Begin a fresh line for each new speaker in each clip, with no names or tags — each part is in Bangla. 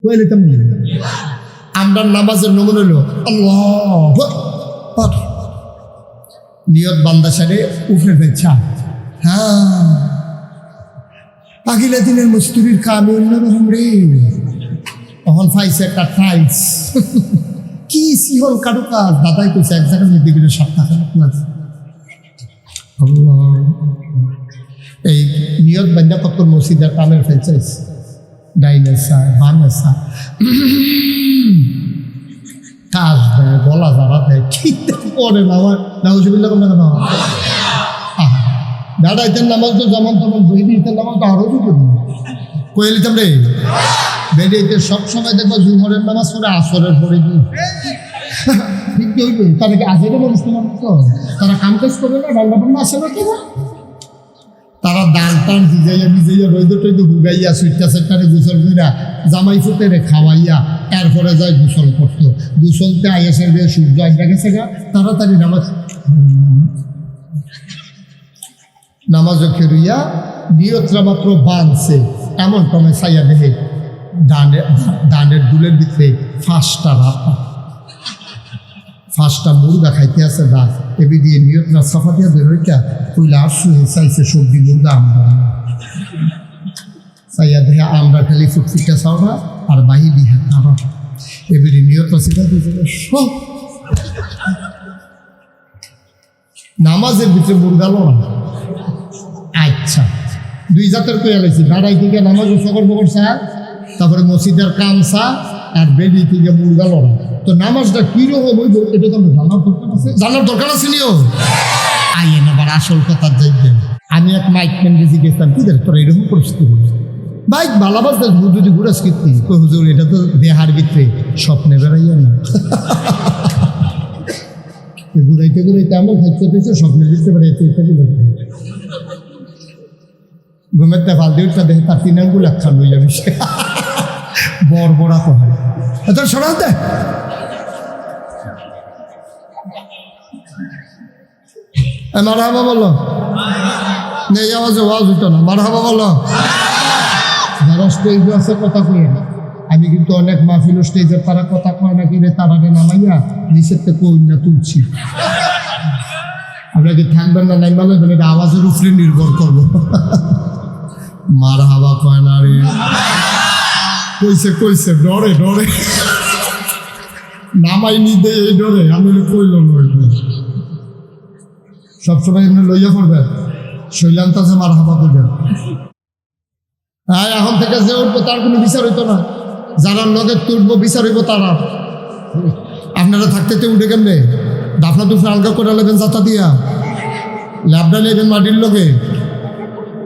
কইলে তেমনি আমরা নামাজের নমুনা হলো আল্লাহ নিয়ত বান্দা সারে উঠে ফেলছা। হ্যাঁ, আগিলা দিনের মস্তুরির কামে অন্যরকম রে। তখন পাইছে একটা টাইলস, কি সিহল কারো কাজ। দাদাই কইছে এক জায়গার মধ্যে গেলে 7 টাকা লাগছে। এই নিয়ত বান্দা কত মসজিদের কামের ফেলছিস, ডাইনেসা বানেসা কাজ দেয়, গলা যারা দেয়, ঠিক করে না। আমার নাউজুবিল্লাহ বলে না, দাঁড়াইতেন নামাজ তো যেমন তেমন বই দিতেন নামাজ তো আরো করি কয়ে নিতাম রে। বেরিয়েতে সবসময় দেখবো জুহরের নামাজ পড়ে আসরের পরে দিই, ঠিক হইবে। তাদেরকে আজের মানুষ তোমার তো তারা কাম কাজ করবে না, রান্না বান্না আসে না কেন? তারা দান টান ভিজাইয়া ভিজাইয়া রইদ টইদ হুগাইয়া সুইটা সেটারে গোসল কইরা জামাই ফুটেরে খাওয়াইয়া এরপরে যায় গোসল করতো। গোসলতে আইসে সূর্য আগে গেছে গা, তাড়াতাড়ি নামাজ খেরুইয়া নিয়তরা মাত্র বাঁধছে। এমন ক্রমে চাইয়া দেখে ধানের দুলের ভিতরে 5টা মুরগা খাইতে আছে দাঁত এবি দিয়ে নিয়তরা সাফা দিয়া বেরোইটা কইলে আর শুয়ে চাইছে সবজি মুরগা আমরা চাইয়া দেখে আমরা খালি ফুটফুটটা চাওয়া আর বাহি দিয়ে খাওয়া। এবারে নিয়ত সেটা সব নামাজের ভিতরে মুরগা লড়া। আচ্ছা, 2 জাতের কইয়া লাইছি, দাঁড়াই থেকে নামাজ সকল বকর চা, তারপরে মসজিদের কাম চা, আর বেডি থেকে মুরগা লড়া। তো নামাজটা কিরকম হইব এটা তো জানার দরকার আছে নিও। আইয়েন আবার আসল কথা যাইবেন। আমি এক মাইক ম্যান বেশি গেছিলাম, কি দেখ তোর এরকম পরিস্থিতি হচ্ছে বাইক ভালাবাস যদি ঘুরাস কীর্তি কই হুজুর এটা তো দেহার ভিতরে স্বপ্নে বেড়াইয়া না। ঘুরাইতে ঘুরাইতে এমন খাইতে পেয়েছে স্বপ্নে দিতে বেড়াইতে ঘুমেরতে ফাল দিয়ে উঠটা দেখে তার 3 আঙ্গুল একখান হয়ে যাবে, বড়া তো হয় এত সরাতে। মারহাবা বলো, এই আওয়াজে ওয়াজ হইতো না। মারহাবা বলো। যারা স্টেজে আছে কথা কই না, আমি কিন্তু অনেক মাহফিল স্টেজের তারা কথা কয় না কিনে তারাকে নামাইয়া নিচের থেকে না তুলছি। আপনাকে থাকবেন না নাই মানে এটা আওয়াজের উপরে নির্ভর করবো। মারহাবা কয় না রে, কইছে ডরে নামাই নিতে এই ডরে আমি কইল সবসময় এমনি লইয়া পড়বেন শৈলান্ত আছে মারহাবা করবেন। হ্যাঁ, এখন থেকে যে উঠবো তার কোনো বিচার হইতো না, যারা লগে তুলবো বিচার হইব তারা। আপনারা থাকতে উঠে কেমনে দাফনা দুফনা আলগা করে নেবেন যাতা দিয়া, ল্যাবডা নেবেন মাটির লগে,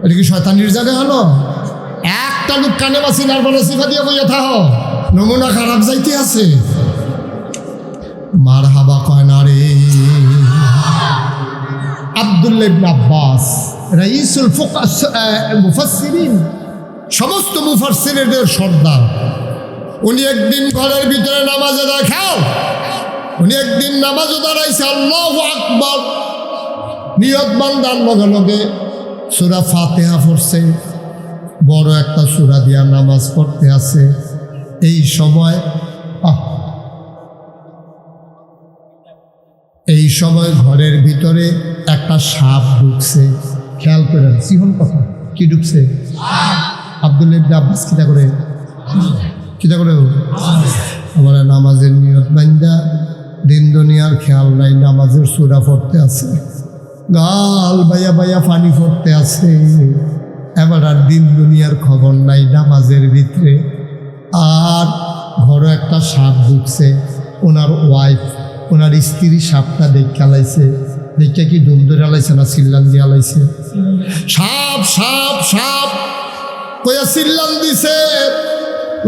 এটা কি শয়তানির জায়গা হলো? একটা লোক কানে বাসি নারবানা সিফা দিয়ে বইয়া থাহ, নমুনা খারাপ যাইতে আছে। মারহাবা কয় না রে। আব্দুল্লাহ ইবনে আব্বাস রাইসুল মুফাসসিরিন, সমস্ত মুফাসসিরদের সর্দার, উনি একদিন ঘরের ভিতরে নামাজে দেখাও, উনি একদিন নামাজে দাঁড়াইছে, আল্লাহু আকবার নিয়ত বান্দার লগে লগে সূরা ফাতিহা পড়ছে, বড় একটা সূরা দিয়া নামাজ পড়তে আছে। এই সময় ঘরের ভিতরে একটা সাপ ঢুকছে। খেয়াল করে সিহন কথা, কি ঢুকছে? আব্দুল্লাহ ইবনে আব্বাস কিতা করে আমার নামাজের নিয়ত বান্দা দিন দুনিয়ার খেয়াল নাই, নামাজের সূরা পড়তে আছে, গাল বাইয়া বাইয়া পানি পড়তে আছে, এবার আর দিন দুনিয়ার খবর নাই নামাজের ভিতরে। আর ঘরে একটা সাপ ঢুকছে, ওনার ওয়াইফ ওনার স্ত্রী সাপটা দেখা লাইছে, দেখে কি ডুম ধরে লাইছে না চিল্লান দিয়া লাইছে? সাপ সাপ সাপ কইয়া চিল্লান দিছে,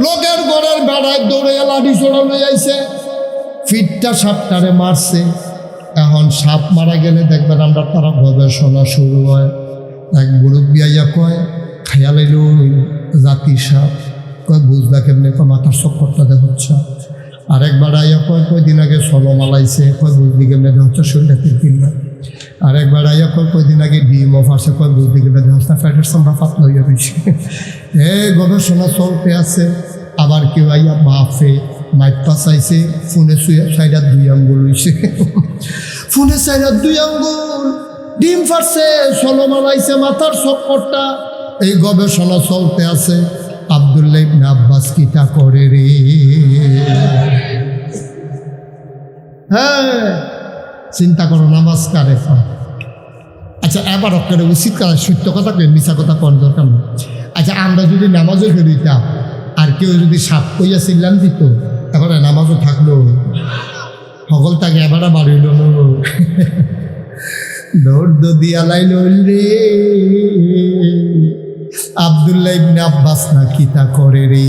লোকের ঘরের বেড়ায় দৌড়ে লাঠি ছোড়া লই আইছে, ফিটটা সাপটারে মারছে। এখন সাপ মারা গেলে দেখবেন আমরা তারা গবেষণা শুরু হয়। এক মুরব্বি আইয়া কয় খাইয়া লাইল জাতি সাপ, কয় বুঝলা কেমনে? কয় মাথার চক্করটা দেখাচ্ছে। আরেকবার আইয়া কয়দিন আগে সলো মালাইছে, কয় বুঝলি কেমনে দেখাচ্ছে শরীরটা তিন না। আরেকবার আইয়া কয়দিন আগে ডিম অফ আসে, কয় বুঝলি কেমনে দেখাচ্ছে ফ্যাটের সামরা পাতলা হইয়া রয়েছে। গবেষণা চলতে আছে। আবার কেউ আইয়া বাফে মাইপা চাইছে ফোনে সাইডার 2 আঙ্গুল হইছে ফোনে সাইডার 2 আঙ্গুল ডিম ফাটছে সলমান আইছে মাথার চক্করটা এই গবেষণা চলতে আছে আব্দুল্লাহ ইবনে আব্বাস কিটা করে রে হ্যাঁ চিন্তা করো নামাজ কারে আচ্ছা এবার করে উচিত কাজ সত্য কথা কেন মিছা কথা কোন দরকার নেই আচ্ছা আমরা যদি নামাজও ফেরিতাম আর কেউ যদি সাপ কইয়া চিল্লান দিত তারপরে নামাজও থাকলো সকল তাকে এবারে বাড়িল দৌড় দিয়া লাইল রে আব্দুল্লাহ ইবনে আব্বাস না কিতা করে রে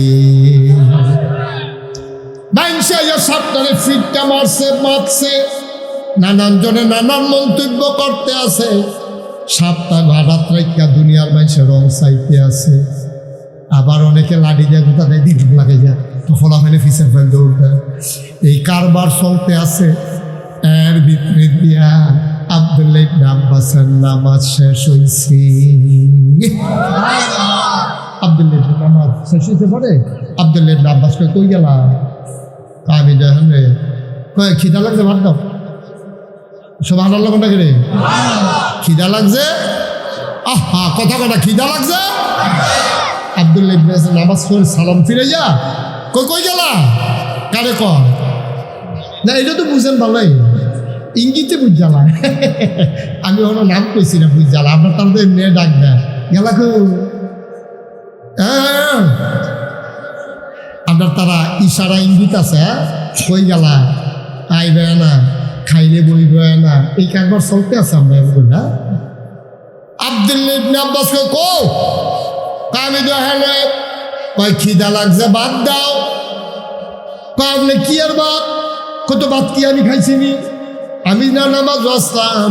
মানুষে সাপটারে ফিটটা মারছে নানান জনে নানান মন্তব্য করতে আছে সাপটা ঘাটাত রাইকা দুনিয়ার মানুষের রং চাইতে আছে আবার অনেকে লাড়ি দিয়ে গোটা দেয় দিন লাগে যায় তো ফলাফলে ফিসের ফেল দৌড়টা এই কারবার চলতে আছে এর ভিতরে দিয়া আব্দুল্লাহ ইবনে আব্বাসের নামাজ শেষ হয়েছে আব্দুল্লাহ ইবনে নামাজ শেষ হয়েছে পরে আব্দুল্লাহ ইবনে আব্বাসকে কই গেলা আমি দেখেন রে কয় খিদা লাগছে ভাত দাও সব আনার কোনটা রে খিদা লাগছে আহা কথা কথা খিদা লাগছে আব্দুল্লাহ ইবনে নামাজ পড়ে সালাম ফিরে যা কই কই গেলা কারে কর না এটা তো বুঝেন ভালোই ইঙ্গিতে বুঝ জ্বালা আমি ওর নাম কইছি না বুঝ জ্বালা আপনার তার এমনি ডাক দেয় গেলা কো আপনার তারা ইশারা ইঙ্গিত আছে কই গেলা আইবে না খাইলে বইবে না এই কারবার চলতে আছে আমরা এগুলো না আব্দুল্লাহ ইবনে আব্বাস কো আমি দেখলে কয় খিদা লাগছে ভাত দাও পাবলে কি আর ভাত কত ভাত কি আমি খাইছিনি আমি না নামাজ আসলাম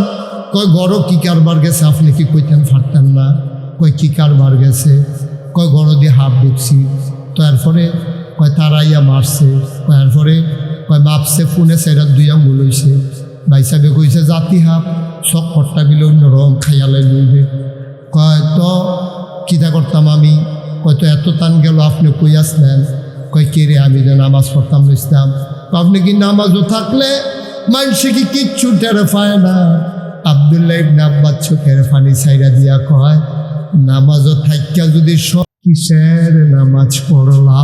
কয় গড় কি কারবার গেছে আপনি কি কইতেন ফারতেন না কয় কি কারবার গেছে কয় গড় দিয়ে হাফ ঢুকছি তো এরপরে কয় তারাইয়া মারছে কয় এরপরে কয় মাপছে ফোনে সেরা 2 আঙ্গুল হইছে ভাই সাহেবে কইছে জাতি হাফ সব খট্টা বিলে অন্য রং খাইয়ালে লইবে কয় তো কিতা করতাম আমি কয় তো এত টান গেল আপনি কই আসলেন কয় কে রে আমি যে নামাজ পড়তাম ইসলাম আপনি কি নামাজও থাকলে মানুষে কি কিচ্ছু টের পায় না আব্দুল্লাহ ইবনে আব্বাস চোখের পানি ছাইরা দিয়া কয় নামাজও থাইকা যদি সব কিসের নামাজ পড়লা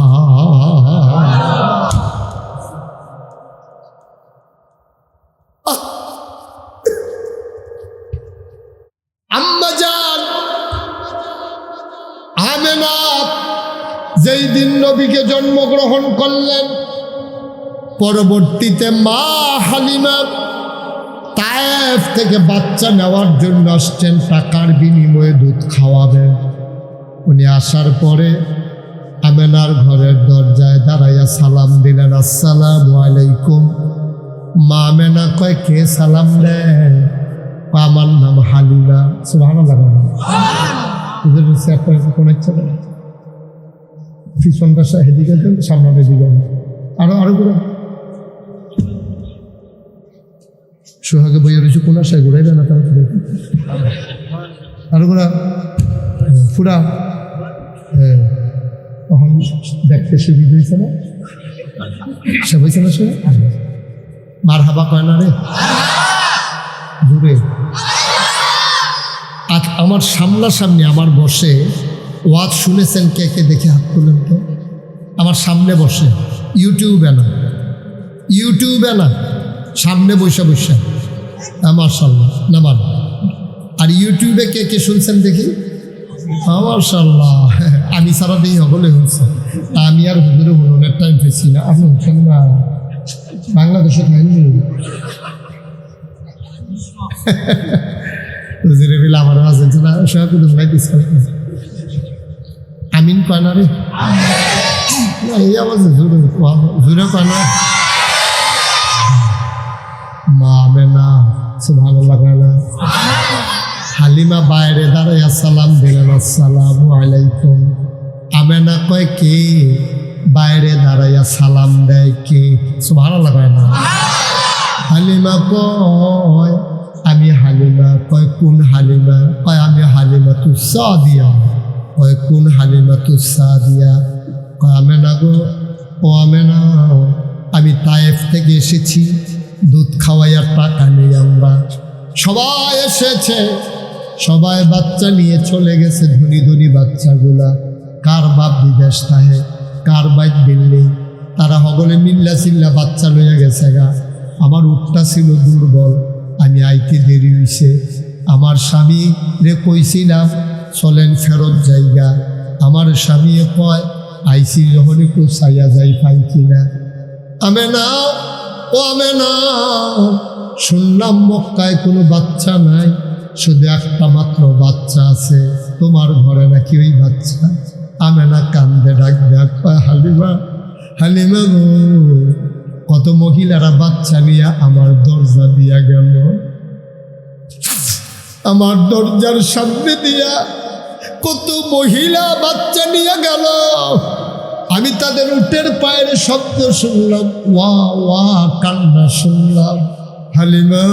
আম্মা জান আমেনা যেই দিন নবীকে জন্মগ্রহণ করলেন পরবর্তীতে মা হালিমা তায়েফ থেকে বাচ্চা নেওয়ার জন্য আসছেন টাকার বিনিময়ে দুধ খাওয়াবেন উনি আসার পরে আমেনার ঘরের দরজায় দাঁড়াইয়া সালাম দিলেন আসসালামু আলাইকুম মা আমেনা কয় কে সালাম দেয় আমার নাম হালিমা সুবহানাল্লাহ কোন ইচ্ছা করে পিছনটা হেদিকে দেন সামনে দিকে আরো করে সোহাগে বইয়ে রয়েছে কোন আশায় ঘুরাইবে না তারা আরো করে পুরা তখন দেখতে সুবিধা হয়েছে না সে হয়েছে না সে মার হাবা কয় না রে দূরে আজ আমার সামনাসামনি আমার বসে ওয়াজ শুনেছেন কে কে দেখে হাত তুলেন তো আমার সামনে বসে ইউটিউবে না সামনে বসে মাশাআল্লাহ নামান আর ইউটিউবে কে কে শুনছেন দেখি মাশাআল্লাহ আমি সারা দিন হলে হচ্ছে আমি আর হুজুরে হুজুরের টাইম পেয়েছি না আপনি হচ্ছেন না বাংলাদেশে থাকেননি হুজুরে বিল আমার আছেন না সব আমিন কয় না রে এই আওয়াজ জোরে কয় না মা আমেনা সুবহানাল্লাহ কয় না হালিমা বাইরে দাঁড়াইয়া সালাম দিলেন আসসালামু আলাইকুম আমেনা কয় কে বাইরে দাঁড়াইয়া সালাম দেয় কে সুবহানাল্লাহ কয় না হালিমা কয় আমি হালিমা কয় কোন হালিমা কয় আমি হালিমা তুসা দিয়া কয় কোন হালিমা তুসা দিয়া কয় আমেনা গো, ও আমেনা, আমি তায়েফ থেকে এসেছি, দুধ খাওয়াইয়ার টাকা নেই আমরা। সবাই এসেছে, সবাই বাচ্চা নিয়ে চলে গেছে, ধনী ধনী বাচ্চাগুলা। কার বাপ বিদেশ থাকে, কার বাইক দিল্লি, তারা হগলে মিল্লা চিল্লা বাচ্চা লইয়া গেছে গা। আমার উঠটা ছিল দুর্বল, আমি আইতে দেরি হইছে। আমার স্বামী রে কইছিলাম চলেন ফেরত জায়গা। আমার স্বামী কয় আইসি যখন একটু চাইয়া যাই পাই কিনা। আমেনা, ও আমেনা, শুনলাম মক্কায় কোনো বাচ্চা নাই, শুধু একটা মাত্র বাচ্চা আছে, তোমার ঘরে নাকি ওই বাচ্চা। আমেনা কান্দে ডাক দেয়া কয় হালিমা, হালিমা গো, কত মহিলারা বাচ্চা নিয়ে আমার দরজা দিয়া গেল, আমার দরজার সামনে দিয়া কত মহিলা বাচ্চা নিয়ে গেল। আমি তাদের উটের পায়ের শব্দ শুনলাম, ওয়া ওয়া কান্না শুনলাম। হালিমা,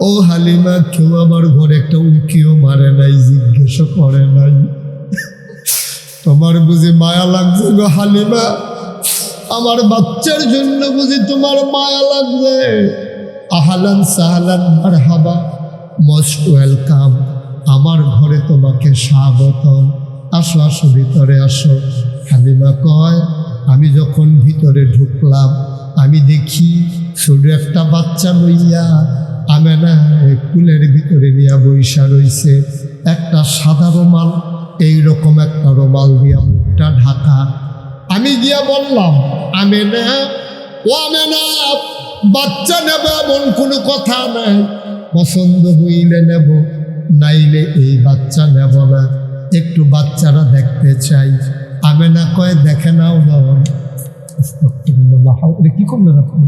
ও হালিমা, কেউ আমার ঘরে একটা উকিও মারে নাই, জিজ্ঞেস করে নাই। তোমার বুঝি মায়া লাগছে গো হালিমা? আমার বাচ্চার জন্য বুঝি তোমার মায়া লাগবে? আহলান সাহলান মারহাবা, মোস্ট ওয়েলকাম, আমার ঘরে তোমাকে স্বাগতম, আসো আসো ভিতরে আসো। হালিমা কয় আমি যখন ভিতরে ঢুকলাম, আমি দেখি ছোট একটা বাচ্চা লইয়া আমেনা কুলের ভিতরে নিয়ে বইসা রইছে, একটা সাদা রুমাল, এইরকম একটা রুমাল দিয়া মুখটা ঢাকা। আমি গিয়া বললাম, আমেনা, ও আমেনা, বাচ্চা নেবে এমন কোনো কথা নাই, পছন্দ হইলে নেব, নাইলে এই বাচ্চা নেব না, একটু বাচ্চারা দেখতে চাই। আমেনা কয় দেখে নাও না। কি করলেন আপনি?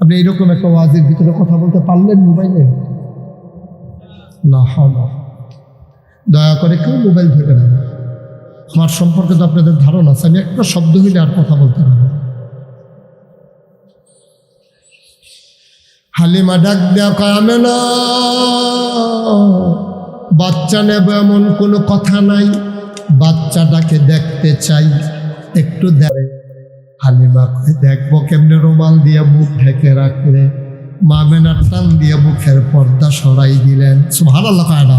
আপনি এইরকম একটা ওয়াজের ভিতরে কথা বলতে পারলেন মোবাইলে? দয়া করে কেউ মোবাইল ধরে না। আমার সম্পর্কে তো আপনাদের ধারণা আছে, আমি একটা শব্দ হইলে আর কথা বলতে পারবো। হালিমা ডাক দেয়া কয় আমেনা, বাচ্চা নেব এমন কোনো কথা নাই, বাচ্চাটাকে দেখতে চাই, একটু দেখ। হালিমা কয় দেখবো কেমনে? রুমাল দিয়ে মুখ ঢেকে রাখলে। মা আমেনার টান দিয়ে মুখের পর্দা সরাই দিলেন। সুবহানাল্লাহ কয় না?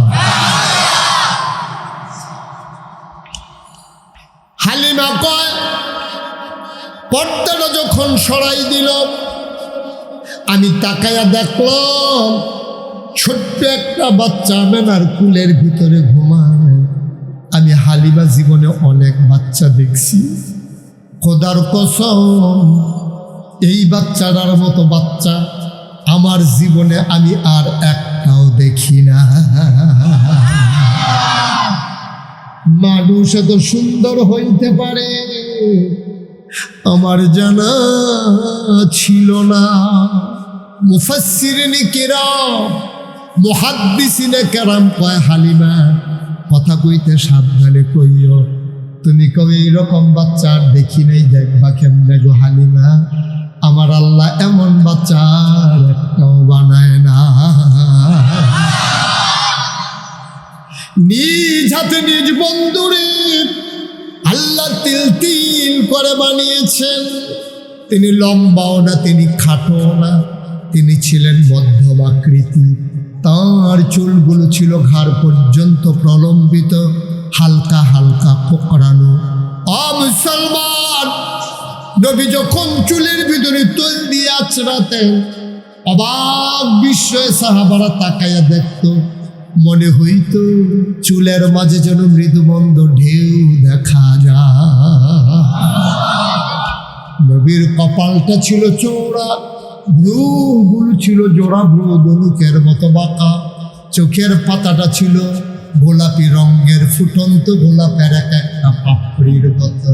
হালিমা কয় পর্দাটা যখন সরাই দিল, আমি তাকায়া দেখলাম ছোট্ট একটা বাচ্চা আমেনার কুলের ভিতরে ঘুমায়। আমি হালিমা জীবনে অনেক বাচ্চা দেখছি, খোদার কসম এই বাচ্চাটার মতো বাচ্চা আমার জীবনে আমি আর একটাও দেখি না। মানুষ এত সুন্দর হইতে পারে আমার জানা ছিল না। মুফাসসিরিনে কিরাম, মুহাদ্দিসিনে কেরাম কয় হালিমা কথা কইতে সাবধানে কইও, তুমি কবে এইরকম বাচ্চা আর দেখি নাই, দেখবা কেমনে গো হালিমা? আমার আল্লাহ এমন বাচ্চা আর একটাও বানায় না। নিজ হাতে নিজ বন্ধুরে আল্লাহ তিল তিল করে বানিয়েছেন। তিনি লম্বাও না, তিনি খাটো না, তিনি ছিলেন মধ্যম আকৃতি। তার চুলগুলো ছিল ঘাড় পর্যন্ত প্রলম্বিত, হালকা হালকা কোকড়ানো। মুসলমান, নবী যখন চুলের ভিতরে তৈল দিয়ে আছড়াতেন, অবাক বিস্ময়ে সাহাবারা তাকাইয়া দেখত, মনে হইত চুলের মাঝে যেন মৃদুমন্দ ঢেউ দেখা যায়। নবীর কপালটা ছিল চৌড়া, ভ্রুগুলো ছিল জোড়া ভ্রু, ধনুকের মতো বাঁকা। চোখের পাতাটা ছিল গোলাপি রঙের, ফুটন্ত গোলাপের এক একটা পাপড়ির মতো।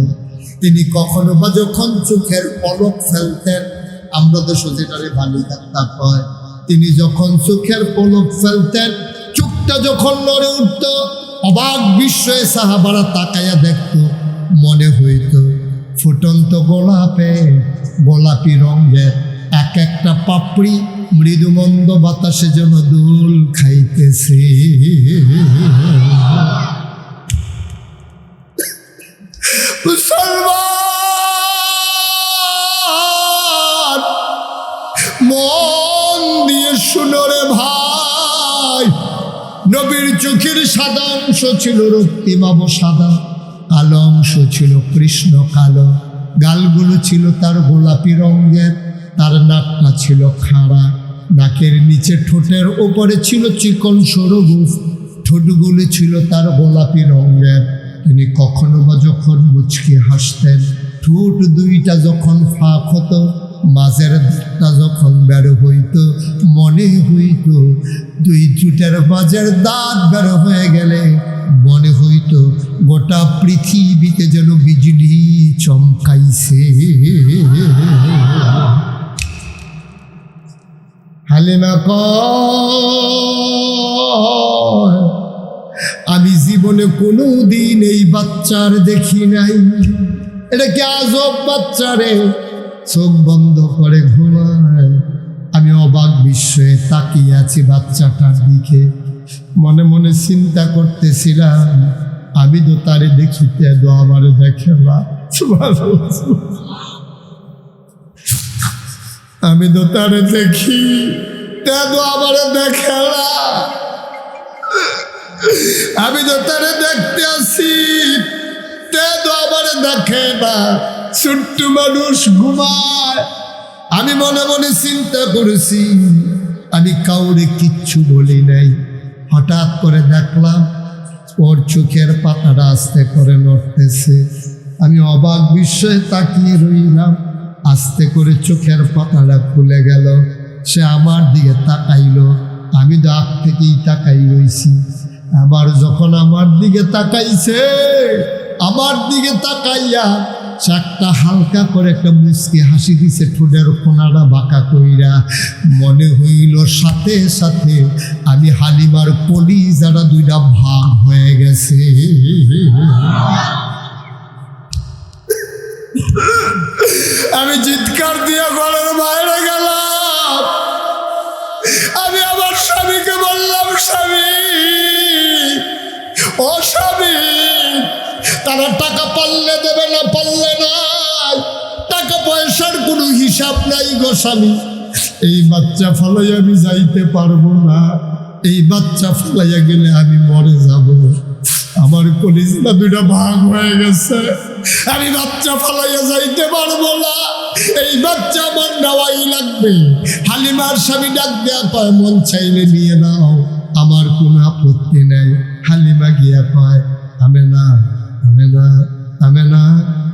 তিনি কখনো বা যখন চোখের পলক ফেলতেন, আমরা তো সোজেটারে বালিকাত্তা কয়, তিনি যখন চোখের পলক ফেলতেন, চোখটা যখন নড়ে উঠত, অবাক বিস্ময়ে সাহাবারা তাকাইয়া দেখত, মনে হইত ফুটন্ত গোলাপে গোলাপি রঙের এক একটা পাপড়ি মৃদুমন্দ বাতাসে যেন দোল খাইতেছে। মুসলমান মন দিয়ে শুনো রে ভাই, নবীর চোখের সাদা অংশ ছিল রক্তিমাব সাদা, কালো অংশ ছিল কৃষ্ণ কালো, গালগুলো ছিল তার গোলাপি রঙের, তার নাকটা ছিল খাড়া, নাকের নিচে ঠোঁটের ওপরে ছিল চিকন সরগোফ, ঠোঁটগুলো ছিল তার গোলাপি রঙের। তিনি কখনো বা যখন মুচকি হাসতেন, ঠোঁট দুইটা যখন ফাঁক হতো, মাঝের দাঁতটা যখন বের হইত, মনে হইত দুই ঠোঁটের মাঝের দাঁত বের হয়ে গেলে মনে হইত গোটা পৃথিবীতে যেন বিজলি চমকাইছে। হালিমা কয়, আমি জীবনে কোনো দিন এই বাচ্চার দেখি নাই। এটা কি আজব বাচ্চা রে, চোখ বন্ধ করে ঘুমায়। আমি অবাক বিস্ময়ে তাকিয়ে আছি বাচ্চাটার দিকে, মনে মনে চিন্তা করতেছিলাম, আমি তো তারে দেখিতে দো আমারে দেখে না। আমি তো তারে দেখি তেদো আমারে দেখে না। আমি তো তারে দেখতে আসি, তেদো আমারে দেখে না। ছোট্ট মানুষ ঘুমায়। আমি মনে মনে চিন্তা করেছি, আমি কাউরে কিচ্ছু বলি নাই। হঠাৎ করে দেখলাম ওর চোখের পাতাটা আস্তে করে নড়তেছে। আমি অবাক বিস্ময়ে তাকিয়ে রইলাম। আস্তে করে চোখের পাতাটা খুলে গেল, সে আমার দিকে তাকাইলো। আমি তো আগ থেকেই তাকাই রইছি। আবার যখন আমার দিকে তাকাইছে, আমার দিকে তাকাইয়া সে একটা হালকা করে একটা মুচকি হাসি দিছে, ঠোঁটের কোনাটা বাঁকা কইরা। মনে হইল সাথে সাথে আমি হালিমার কলিজাটা দুইটা ভাগ হয়ে গেছে। আমি চিৎকার দিয়ে ঘরের বাইরে গেলাম। আমি আমার স্বামীকে বললাম, স্বামী, ও স্বামী, তারা টাকা পারলে দেবে না, পারলে নাই, টাকা পয়সার কোনো হিসাব নাই গো স্বামী। এই বাচ্চা ফলাই আমি যাইতে পারবো না, এই বাচ্চা ফলাইয়া গেলে আমি মরে যাব। আমার কলিজা দুইটা ভাগ হয়ে গেছে, আমি বাচ্চা ফলাইয়া যাইতে পারবো না, এই বাচ্চা আমার নেওয়াই লাগবে। হালিমার স্বামী ডাক দেয়া কয়, মন চাইলে নিয়ে নাও, আমার কোনো আপত্তি নাই। হালিমা গিয়া কয়, আমেনা, আমেনা, আমেনা,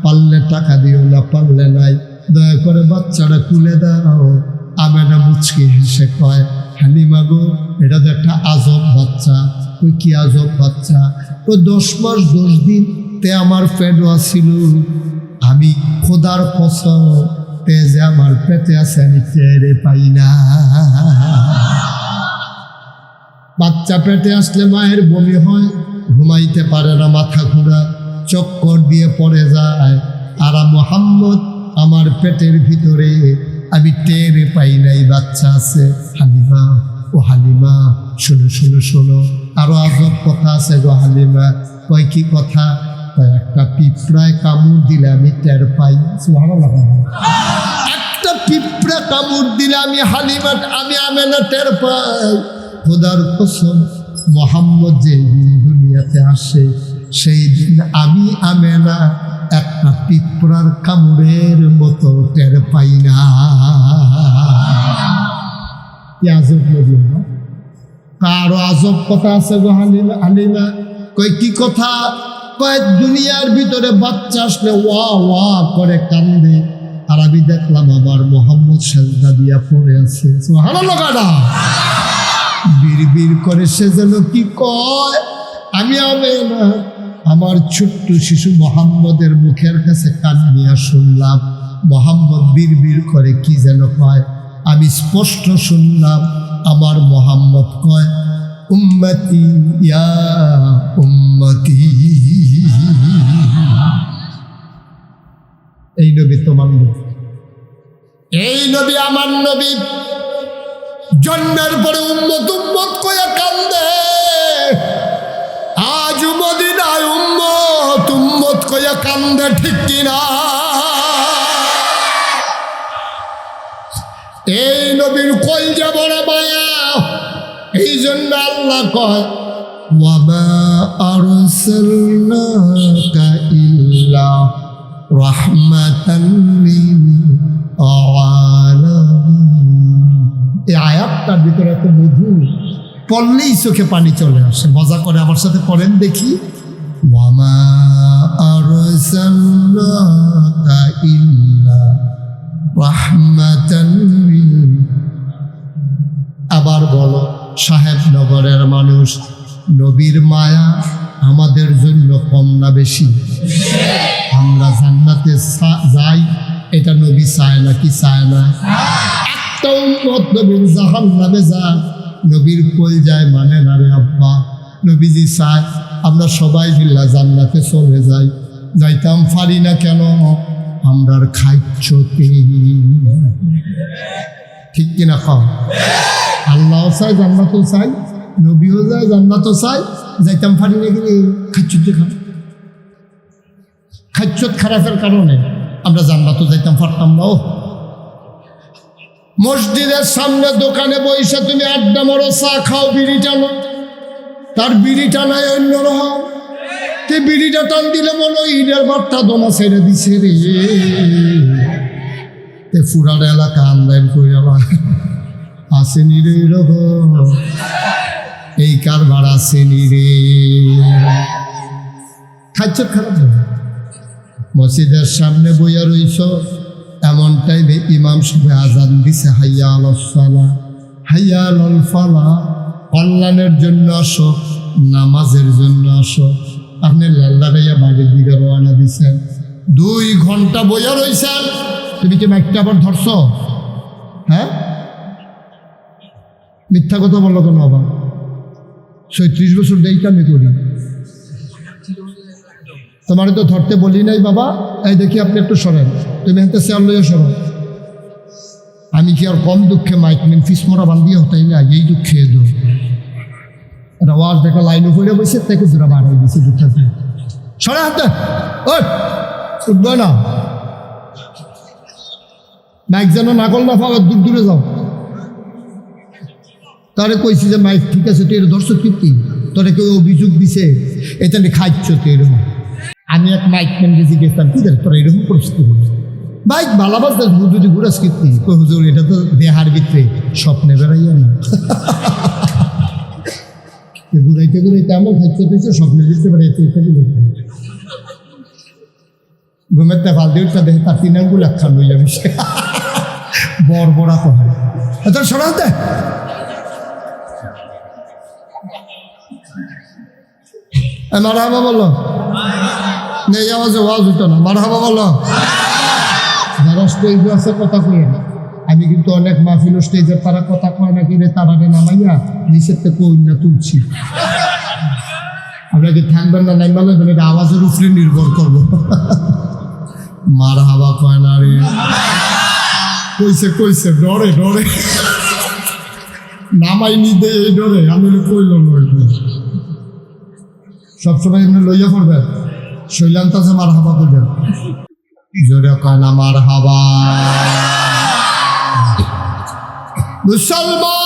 পারলে টাকা দিও না, পারলে নাই, দয়া করে বাচ্চাটা তুলে দাও। আমেনা মুচকি হেসে কয়, হালিমা গো, এটা তো একটা আজব বাচ্চা। ওই কি আজব বাচ্চা? ও 10 মাস 10 দিন তে আমার পেট আসিল। আমি খোদার কসম, তে যে আমার পেটে আছে আমি টেরে পাই না। বাচ্চা পেটে আসলে মায়ের বমি হয়, ঘুমাইতে পারে না, মাথা ঘোরা, চক্কর দিয়ে পড়ে যায়। আর মোহাম্মদ আমার পেটের ভিতরে, আমি টেরে পাই নাই বাচ্চা আছে। হালিমা, ও হালিমা, শোনো শোনো শোনো, আরো আজব কথা আছে গো হালিমা। কয় কি কথা? কয় একটা পিঁপড়ায় কামড় দিলে আমি টের পাই। একটা পিঁপড়া কামড় দিলে আমি হালিমা, আমি আমেনা টের পাই। খোদার কসম, মোহাম্মদ যে দুনিয়াতে আসে সেই দিন আমি আমেনা একটা পিঁপড়ার কামড়ের মতো টের পাই না। আজব নবী না? কারো আজব কথা আছে গো হালিমা। হালিমা কই কি কথা? কয় দুনিয়ার ভিতরে বাচ্চা আসলে ওয়া ওয়া করে কান্দে, আর আমি দেখলাম আমার মোহাম্মদ সেজদা দিয়া পড়ে আছে। সুবহানাল্লাহ। কাটা বীর বীর করে সে যেন কি কয়, আমি আমেনা আমার ছোট্ট শিশু মোহাম্মদের মুখের কাছে কান নিয়ে শুনলাম মোহাম্মদ বীর বীর করে কি যেন কয়। আমি স্পষ্ট শুনলাম আমার মোহাম্মদ কয়, উম্মতি ইয়া উম্মতি। এই নবী তোমার নবী, এই নবী আমার নবী। জন্মের পরে উম্মত উম্মত কইয়া কান্দে, আজ মদিনায় উম্মত উম্মত কইয়া কান্দে, ঠিক কিনা? এই নবীর কলজা বড় মায়া, এই জন্য আল্লাহ কয় ওয়ামা আরসালনাকা ইল্লা রাহমাতান লিল আলামিন। এই আয়াতটার ভিতরে এত মধু, পড়লেই চোখে পানি চলে আসে। মজা করে আমার সাথে পড়েন দেখি। ওয়ামা আরসালনাকা ইল্লা রাহমাতান লিল। আবার বলো, সাহেবনগরের মানুষ, নবীর মায়া আমাদের জন্য কম না বেশি? আমরা জান্নাতে যাই, এটা নবী চায় না কি চায় না? একটা উম্মত নবীর জাহান্নামে যায়, নবীর কলজায় মানে না রে আব্বা। নবীজি চায় আমরা সবাই মিল্লা জান্নাতে চলে যাই, যাইতাম পারি না কেন? আমরার খাইচ্ছতে, ঠিক কিনা খাও? আল্লাহও চাই, জান্নাতও চাই, নবীও যায়, জান্নাতও চাই, যাইতাম পারি না গেলে খাইচ্ছতে খারাপ। খাইচ্ছত খারাপের কারণে আমরা জান্নাতও যাইতাম পারতাম না। ও মসজিদের সামনে দোকানে বইসা তুমি আড্ডা মারো, চা খাও, বিড়ি টানো, তার বিড়ি টানায় অন্যরকম। তে বিড়িটা টান দিলে মনে হয় ঈদের বার্তা দোনা ছেড়ে দিছে রে। তে ফুরার এলাকা আন্দায় করে আসেনি রে, এরকম এই কারবার আসেনি রে। খাচ্ছ খারাপ হবে। মসজিদের সামনে বইয়া রইছ, এমন টাইমে ইমাম সাহেব আজান দিছে, হাইয়া আলাস সালাহ, হাইয়া আলাল ফালাহ। কল্যাণের জন্য আসো, নামাজের জন্য আসো। আপনি লাল্লারাইয়া বাড়ির দিকে রওনা দিছেন, 2 ঘন্টা বইয়া রইছেন। তুমি কি মাইকটা আবার ধরছ? হ্যাঁ, মিথ্যা কথা বললো কেন? আবার 36 বছর দেই আমি করি, তোমার তো ধরতে বলি নাই বাবা। এই দেখি আপনি একটু সরেন, তুমি হাতে চেয়ার লইয়া সরো। আমি কি আর কম দুঃখে মাইক মেন ফিস মরা বান্ধিয়ে হতাই না, এই দুঃখে দো আওয়াজ দেখা লাইনে পড়ে বসে তাকে জোড়া বাড়াই দিচ্ছে। দুঃখা সরে হাতে, ওই উঠবে না, মাইক যেন নাকল না পাওয়া, দূর দূরে যাও। তারে কইছি যে মাইক ঠিক আছে, তুই এর দর্শক কীর্তি, তোরা কেউ অভিযোগ দিছে এটা নিয়ে খাইছ তো এরকম। আমি এক মাইক ম্যানকে জিজ্ঞেসাম, কি দেখ তোরা এরকম পরিস্থিতি করছিস? বাইক ভালোবাস যদি ঘুরাস কীর্তি, কই হুজুর এটা তো দেহার ভিতরে, স্বপ্নে বেড়াইয়া না। ঘুরাইতে ঘুরাইতে এমন খাইতে পেয়েছে, স্বপ্নে দিতে বেড়াইতে ইত্যাদি। ঘুমের তে ফাল দিয়ে দেখে তার 3 আঙ্গুল একখান হয়ে যাবে, বড় বড়া কহায় তোর সরাতে। মারহাবা বলো, এই আওয়াজে ওয়াজ হইতো না। মারহাবা বলো। যারা স্টেজে আছে কথা কয়ে না, আমি কিন্তু অনেক মাহফিল স্টেজের তারা কথা কয় না, কিনে তারাকে নামাইয়া নিচের থেকে না তুলছি। আপনাকে থাকবেন না নাই মানে এটা আওয়াজের উপরে নির্ভর করবো। মারহাবা কয় না রে, কইছে কইছে ডরে ডরে নামাই নিতে, এই ডরে আমি কইল সবসময় এমনি লইয়া পড়বেন। শৈলান্ত আছে মারহাবা করবেন, জোরে কয় না মারহাবা। মুসলমান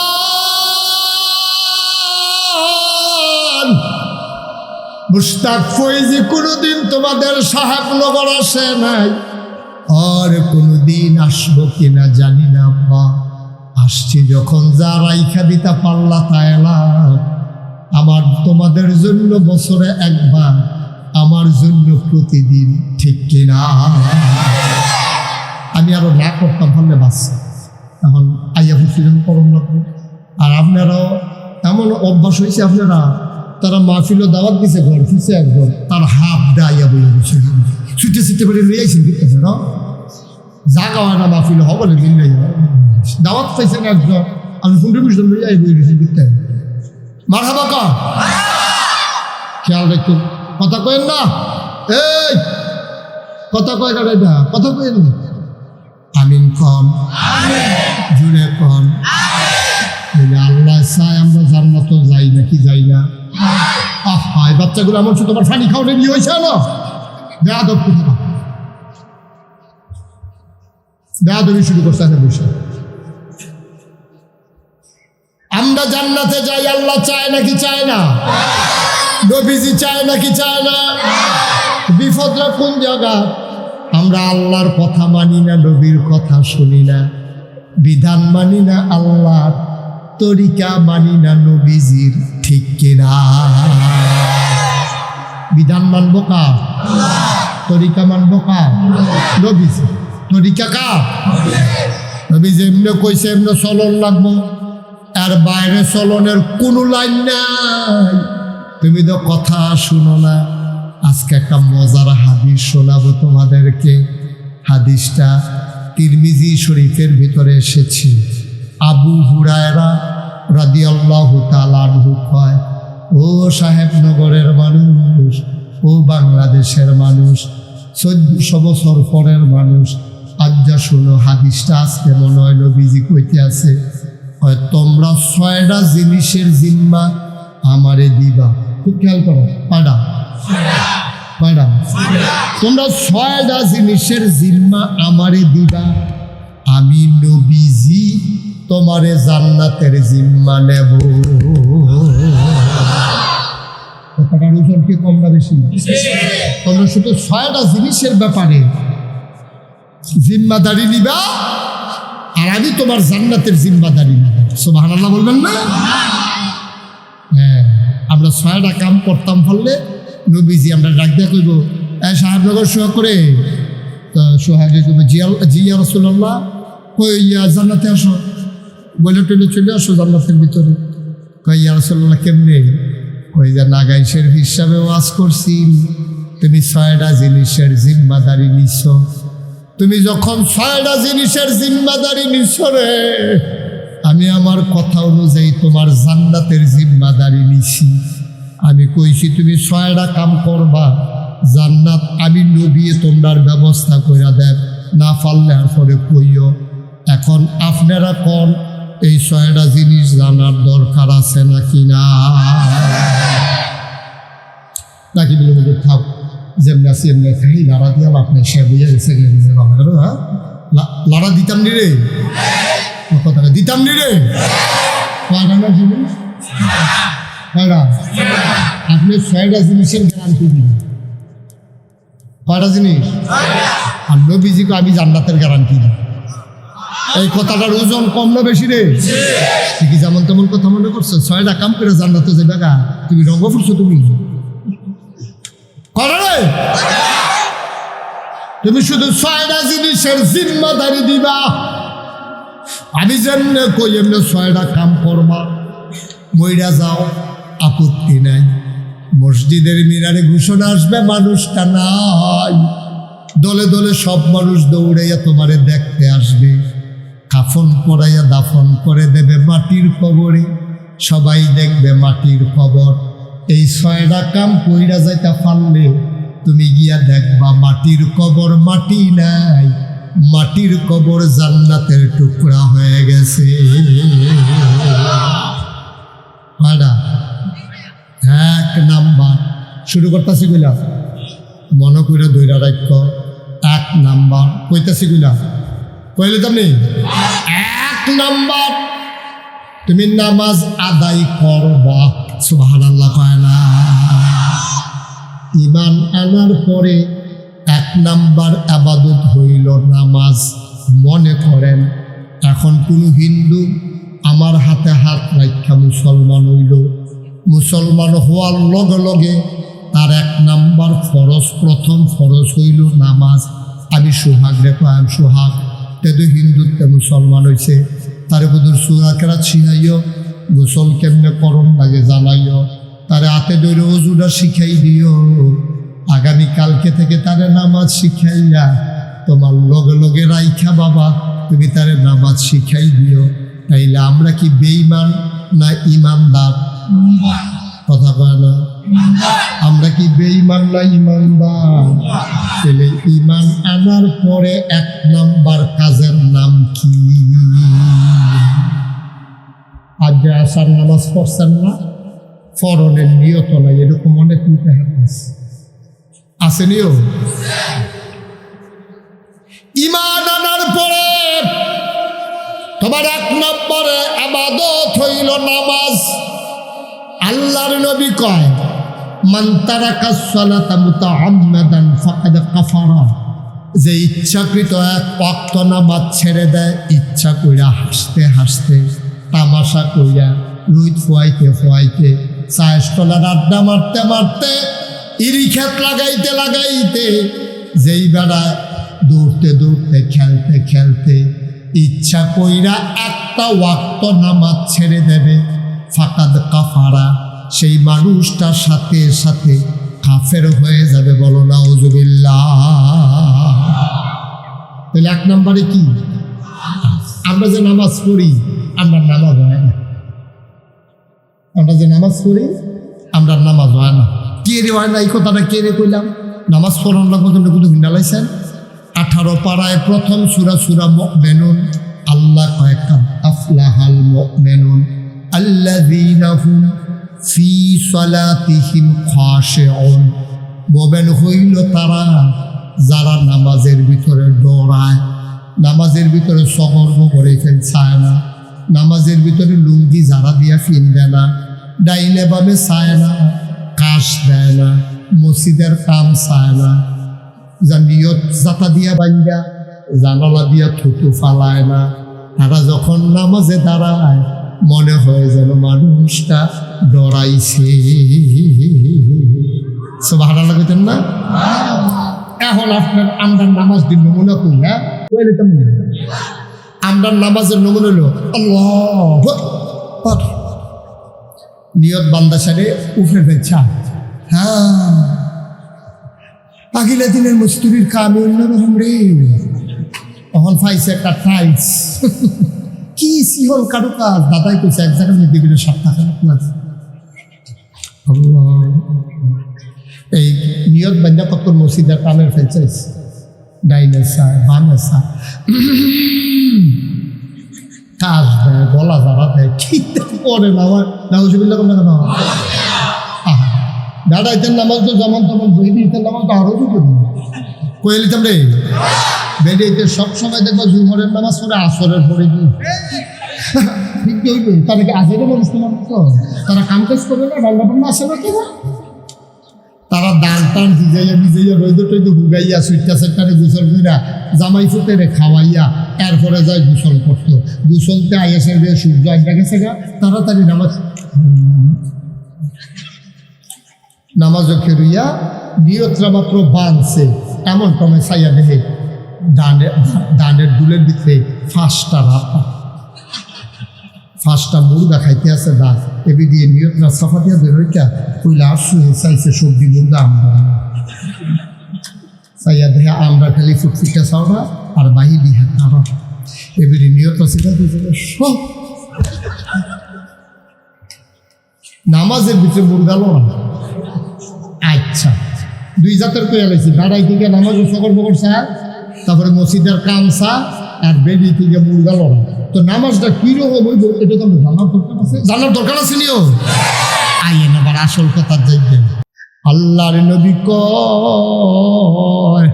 মুশতাক ফৈজি কোনোদিন তোমাদের সাহেবনগর আসে নাই, আর কোনোদিন আসবো কিনা জানি না। আব্বা আসছি যখন, যা রাইখা দিতা পাল্লা তাইলাম। আমার তোমাদের জন্য বছরে একবার, আমার জন্য প্রতিদিন, ঠিক কিনা? আমি আরো না করতাম ভাবলে বাস, এখন আইয়া ফুসি যখন করম লাগবে। আর আপনারাও এমন অভ্যাস হয়েছে, আপনারা তারা মাহফিলও দাওয়াত দিছে, ঘর ফিরছে একদম তার হাফ ডাইয়া বলে দিচ্ছে, ছুটে ছুটে বেড়ে লইয়াছেন কিন্তু না জাগা হয় না মাহফিল হবলে মিল দাওয়াত পাইছেন একজন, আমি 15-20 জন লইয়াই বই দিয়েছি বিকতে। মারহাবা কা খেয়াল রাখুন, কথা কয়েন না, এই কথা কয় না, এটা কথা কয়েন না। আমিন কম, জুড়ে কম। বলে আল্লাহ চায় আমরা জান্নাত যাই নাকি যাই না? আহা, এই বাচ্চাগুলো এমন শুধু তোমার ফানি খাওয়ানো নিয়ে হয়েছে না, বেয়াদব কোথাকার, বেয়াদবি শুরু করছে না বসে। আমরা জান্নাতে যাই, আল্লাহ চায় নাকি চায় না? নবীজি চায় নাকি চায় না? বিপদটা কোন জায়গা? আমরা আল্লাহর কথা মানি না, নবীর কথা শুনি না, বিধান মানি না আল্লাহর, তরিকা মানি না নবীজির, ঠিক কিনা? বিধান মানবো কার? তরিকা মানবো কার? নবীজি। তরিকা কার? নবীজি এমনি কইছে এমনি চলন লাগবো, আর বাইরে চলনের কোনো লাইন নাই। তুমি তো কথা শুনো না। আজকে একটা মজার হাদিস শোনাবো তোমাদেরকে। হাদিসটা তিরমিজি শরীফের ভিতরে এসেছে। আবু হুরায়রা রাদিয়াল্লাহু তাআলা আনহু কয়, ও সাহেবনগরের মানুষ, ও বাংলাদেশের মানুষ, 1400 বছর পরের মানুষ, আজ যা শুনো হাদিসটা আজকে মনে হয় নবীজি কইতে আছে, তোমরা 6টা জিনিসের জিম্মা আমারে দিবা। খুব খেয়াল করো, পাড়া পাড়া, তোমরা 6টা জিনিসের জিম্মা আমারে দিবা, আমি নবীজি তোমারে জান্নাতের জিম্মা নেব। কথাটার ওজন কি কম না বেশি? তোমরা শুধু 6টা জিনিসের ব্যাপারে জিম্মাদারি নিবা, আর আমি তোমার জান্নাতের জিম্মাদারি নিব। সুবহানাল্লাহ বলবেন না? হ্যাঁ, আমরা 6টা কাম করতাম ফলে নবীজি আমরা ডাক দিয়া কইব, সাহেবনগর সোহাগ করে, সোহাগে কইব জি ইয়া রাসূলুল্লাহ, কই ইয়া জান্নাতে আসো, বলে টলে চলে আসো জান্নাতের ভিতরে। কই ইয়া রাসূলুল্লাহ কেমনে? কই যে নাগাই শরীফ হিসাবে ওয়াজ করছি, তুমি 6টা জিনিসের জিম্মাদারি নিছ। তুমি যখন 6টা জিনিসের জিম্মাদারি নিছ রে, আমি আমার কথা অনুযায়ী তোমার জান্নাতের জিম্মাদারি নিছি। আমি কইছি তুমি 6টা কাম করবা, জান্নাত আমি নবী তোমরার ব্যবস্থা করে দেব, না পারলে আর পরে কইও। এখন আপনারা কোন এই 6টা জিনিস জানার দরকার আছে নাকি না? নাকি বলে থাক যেমনি আছি এমনি থাকি, লাড়া দিয়া লাভ নেই, সে বুঝে গেছে। হ্যাঁ, লাড়া দিতাম নি রে, কথা দিতাম নি রে। জিনিস আপনি 6টা জিনিসের গ্যারান্টি দিবেন। কয়টা জিনিস? আর নবীজিকে আমি জান্নাতের গ্যারান্টি দিই। এই কথাটার ওজন কম না বেশি রে? ঠিকই যেমন তেমন কথা মনে করছো? 6টা কাম করে জান্নাতে যাবে গা, তুমি রঙ্গ ফুটছো। তুমি তুমি শুধু 6টা জিনিসের জিম্মাদারি দিবা, আমি যেমনে কই এমনি 6টা কাম করবা, মইরা যাও আপত্তি নাই। মসজিদের মিনারে ঘোষণা আসবে, মানুষটা নাই, দলে দলে সব মানুষ দৌড়াইয়া তোমারে দেখতে আসবে, কাফন পরাইয়া দাফন করে দেবে মাটির কবরে, সবাই দেখবে মাটির কবর। এই 6টা কাম কইরা যাইতে পারলে তুমি গিয়া দেখবা মাটির কবর মাটি নাই, মাটির কবর জান্নাতের টুকরা হয়ে গেছে। এক নাম্বার শুরু করতেছি কইলা, মনে করে ধৈরা রাখ। 1 নাম্বার কইতেছি কইলা, কইলে তুমি 1 নাম্বার তুমি নামাজ আদায় করবা। সুবহানাল্লাহ কয় না? ঈমান আনার পরে 1 নাম্বার ইবাদত হইল নামাজ। মনে করেন এখন কোনো হিন্দু আমার হাতে হাত রাখা মুসলমান হইল, মুসলমান হওয়ার লগে লগে তার 1 নাম্বার ফরজ, প্রথম ফরজ হইল নামাজ। আমি সোহাগ রে কয়াম সোহাগ, তেদু হিন্দুত্বে মুসলমান হয়েছে, তারে বুধুর সুরাকেরা ছিনাইও, গোসল কেমনে করণ লাগে জানাইও, তারে হাতে ধরে ওজুটা শিখাই দিও। আগামীকালকে থেকে তারে নামাজ শিখাইয়া তোমার লগে লগে রাইখা বাবা, তুমি তারে নামাজ শিখাই দিও। তাইলে আমরা কি বেঈমান না ইমানদার? কথা কয় না? আমরা কি বেঈমান না ইমানদার? তাহলে ঈমান আনার পরে 1 নাম্বার কাজের নাম কি? আজ যে আসার নামাজ পড়ছেন না, ফরনের নিয়ত নাই, এরকম অনেক আছে নিও। ঈমান আনার পরে তোমার 1 নম্বরে ইবাদত হইল নামাজ। আল্লাহর নবী কয়, মান তারাকাস সালাতা মুতাআম্মাদান ফাকাদ কাফারা, যে ইচ্ছাকৃত 1 ওয়াক্ত নামাজ ছেড়ে দেয়, ইচ্ছা কইরা হাসতে হাসতে, তামাশা কইরা, রুইত ফুয়াইতে ফুয়াইতে, চায়ের তলার আড্ডা মারতে মারতে, ইরি খেত লাগাইতে লাগাইতে, যেই বেড়া দৌড়তে দৌড়তে, খেলতে খেলতে ইচ্ছা কইরা 1টা ওয়াক্ত নামাজ ছেড়ে দেবে, ফাকাদ কাফারা, সেই মানুষটার সাথে সাথে কাফের হয়ে যাবে। বলো নাউজুবিল্লাহ। তাহলে 1 নম্বরে কি? আমরা যে নামাজ পড়ি, আমরা নামাজ হয় না। আমরা যে নামাজ পড়ি, আমরা নামাজ হয় না। কে রে হয় না, এই কথাটা কে রে কইলাম? নামাজ পড়ার লাগবে কিন্তু হিন্দালাইছেন। 18 পাড়ায় প্রথম সূরা সূরা মুমিনুন। আল্লাহ কয়, কাদ আফলাহাল মুমিনুন আল্লাযীনা হুম ফি সালাতিহিম খাশিউন। মুমিন হইল তারা যারা নামাজের ভিতরে দৌড়ায়, নামাজের ভিতরে সগর্ব করে ফেলছায় না, নামাজের ভিতরে লুঙ্গি যারা দিয়া ফিনবে না, ডাইনে বামে চায় না, কাশ দেয় না, মসজিদের কাম চায় না, যা নিয়ত জাতা দিয়া বাঙ্গা, জানালা দিয়া থুতু ফালায় না। তারা যখন নামাজে দাঁড়ায়, মনে হয় যেন মানুষটা ডরাইছে। সুবহানাল্লাহ কইতেন না? এখন আপনার আমরা নামাজ দিন নমুনা করি, হ্যাঁ, আমরা নামাজের নমুনা হলো আল্লাহু আকবার, নিয়ত বান্দা সারে উঠে ফেলছে। হ্যাঁ, আগিলা দিনের মস্তুরির কামে অন্যরকম রে। তখন পাইছে একটা টাইলস, কি সিহল কারো কাজ। দাদাই কইছে 1 জায়গার মধ্যে গেলে 7 টাকা লাগছে। এই নিয়ত বান্দা কত মসজিদের কামের ফেলছে, ডাইনে চায় বামে চায়, কাজ দেয়, গলা যারা দেয়, ঠিক করে না। আমার নাউজুবিল্লাহ না, দাদাইতেন নামাজ তো যেমন তেমন, বেরিয়েতেন নামাজ তো আরো করি কয়ে নিতাম রে। বেরিয়েতে সবসময় দেখবো জুমরের নামাজ পড়ে, আসরের পরে দিই, ঠিক হইল। তারা কি আজেরও মানুষ তোমার মতো? তারা কাম কাজ করবে না, রান্না বান্না আসে না কেন? তারা দান টান ভিজাইয়া ভিজাইয়া রইদে টইদে হুগাইয়া সুইটা সেটারে গোসল কইরা জামাই ফুটেরে খাওয়াইয়া এরপরে যায় গোসল করতো। গোসলতে আইসে দিয়ে সূর্য আড্ডা গেছে গা, তাড়াতাড়ি নামাজও খেরুইয়া নিয়তরা মাত্র বাঁধছে, এমন টমে চাইয়া দেখে ডানের দুলের ভিতরে 5টা মুরগা খাইতে আছে। দাঁত এবি দিয়ে নিয়তরা সাফা দিয়া বেরোইটা কইলা শুয়ে চাইছে সবজি মুরগা আমরা চাইয়া দেখে আমরা খালি ফুটফুটটা চাওয়া আর বাহি বিহা তারা এবারে নিয়ত সেটা সব নামাজের ভিতরে মুরগালো না। আচ্ছা, 2 জাতের কইয়া লাইছি, দাঁড়াই থেকে নামাজ সকল বকর চা, তারপরে মসজিদের কাম চা, আর বেডি থেকে মুরগালো না। তো নামাজটা কিরকম হইব এটা তো জানার দরকার আছে, জানার দরকার আছে নিও। আইয়েন আবার আসল কথা যাইবেন। আল্লাহর নবী কয়,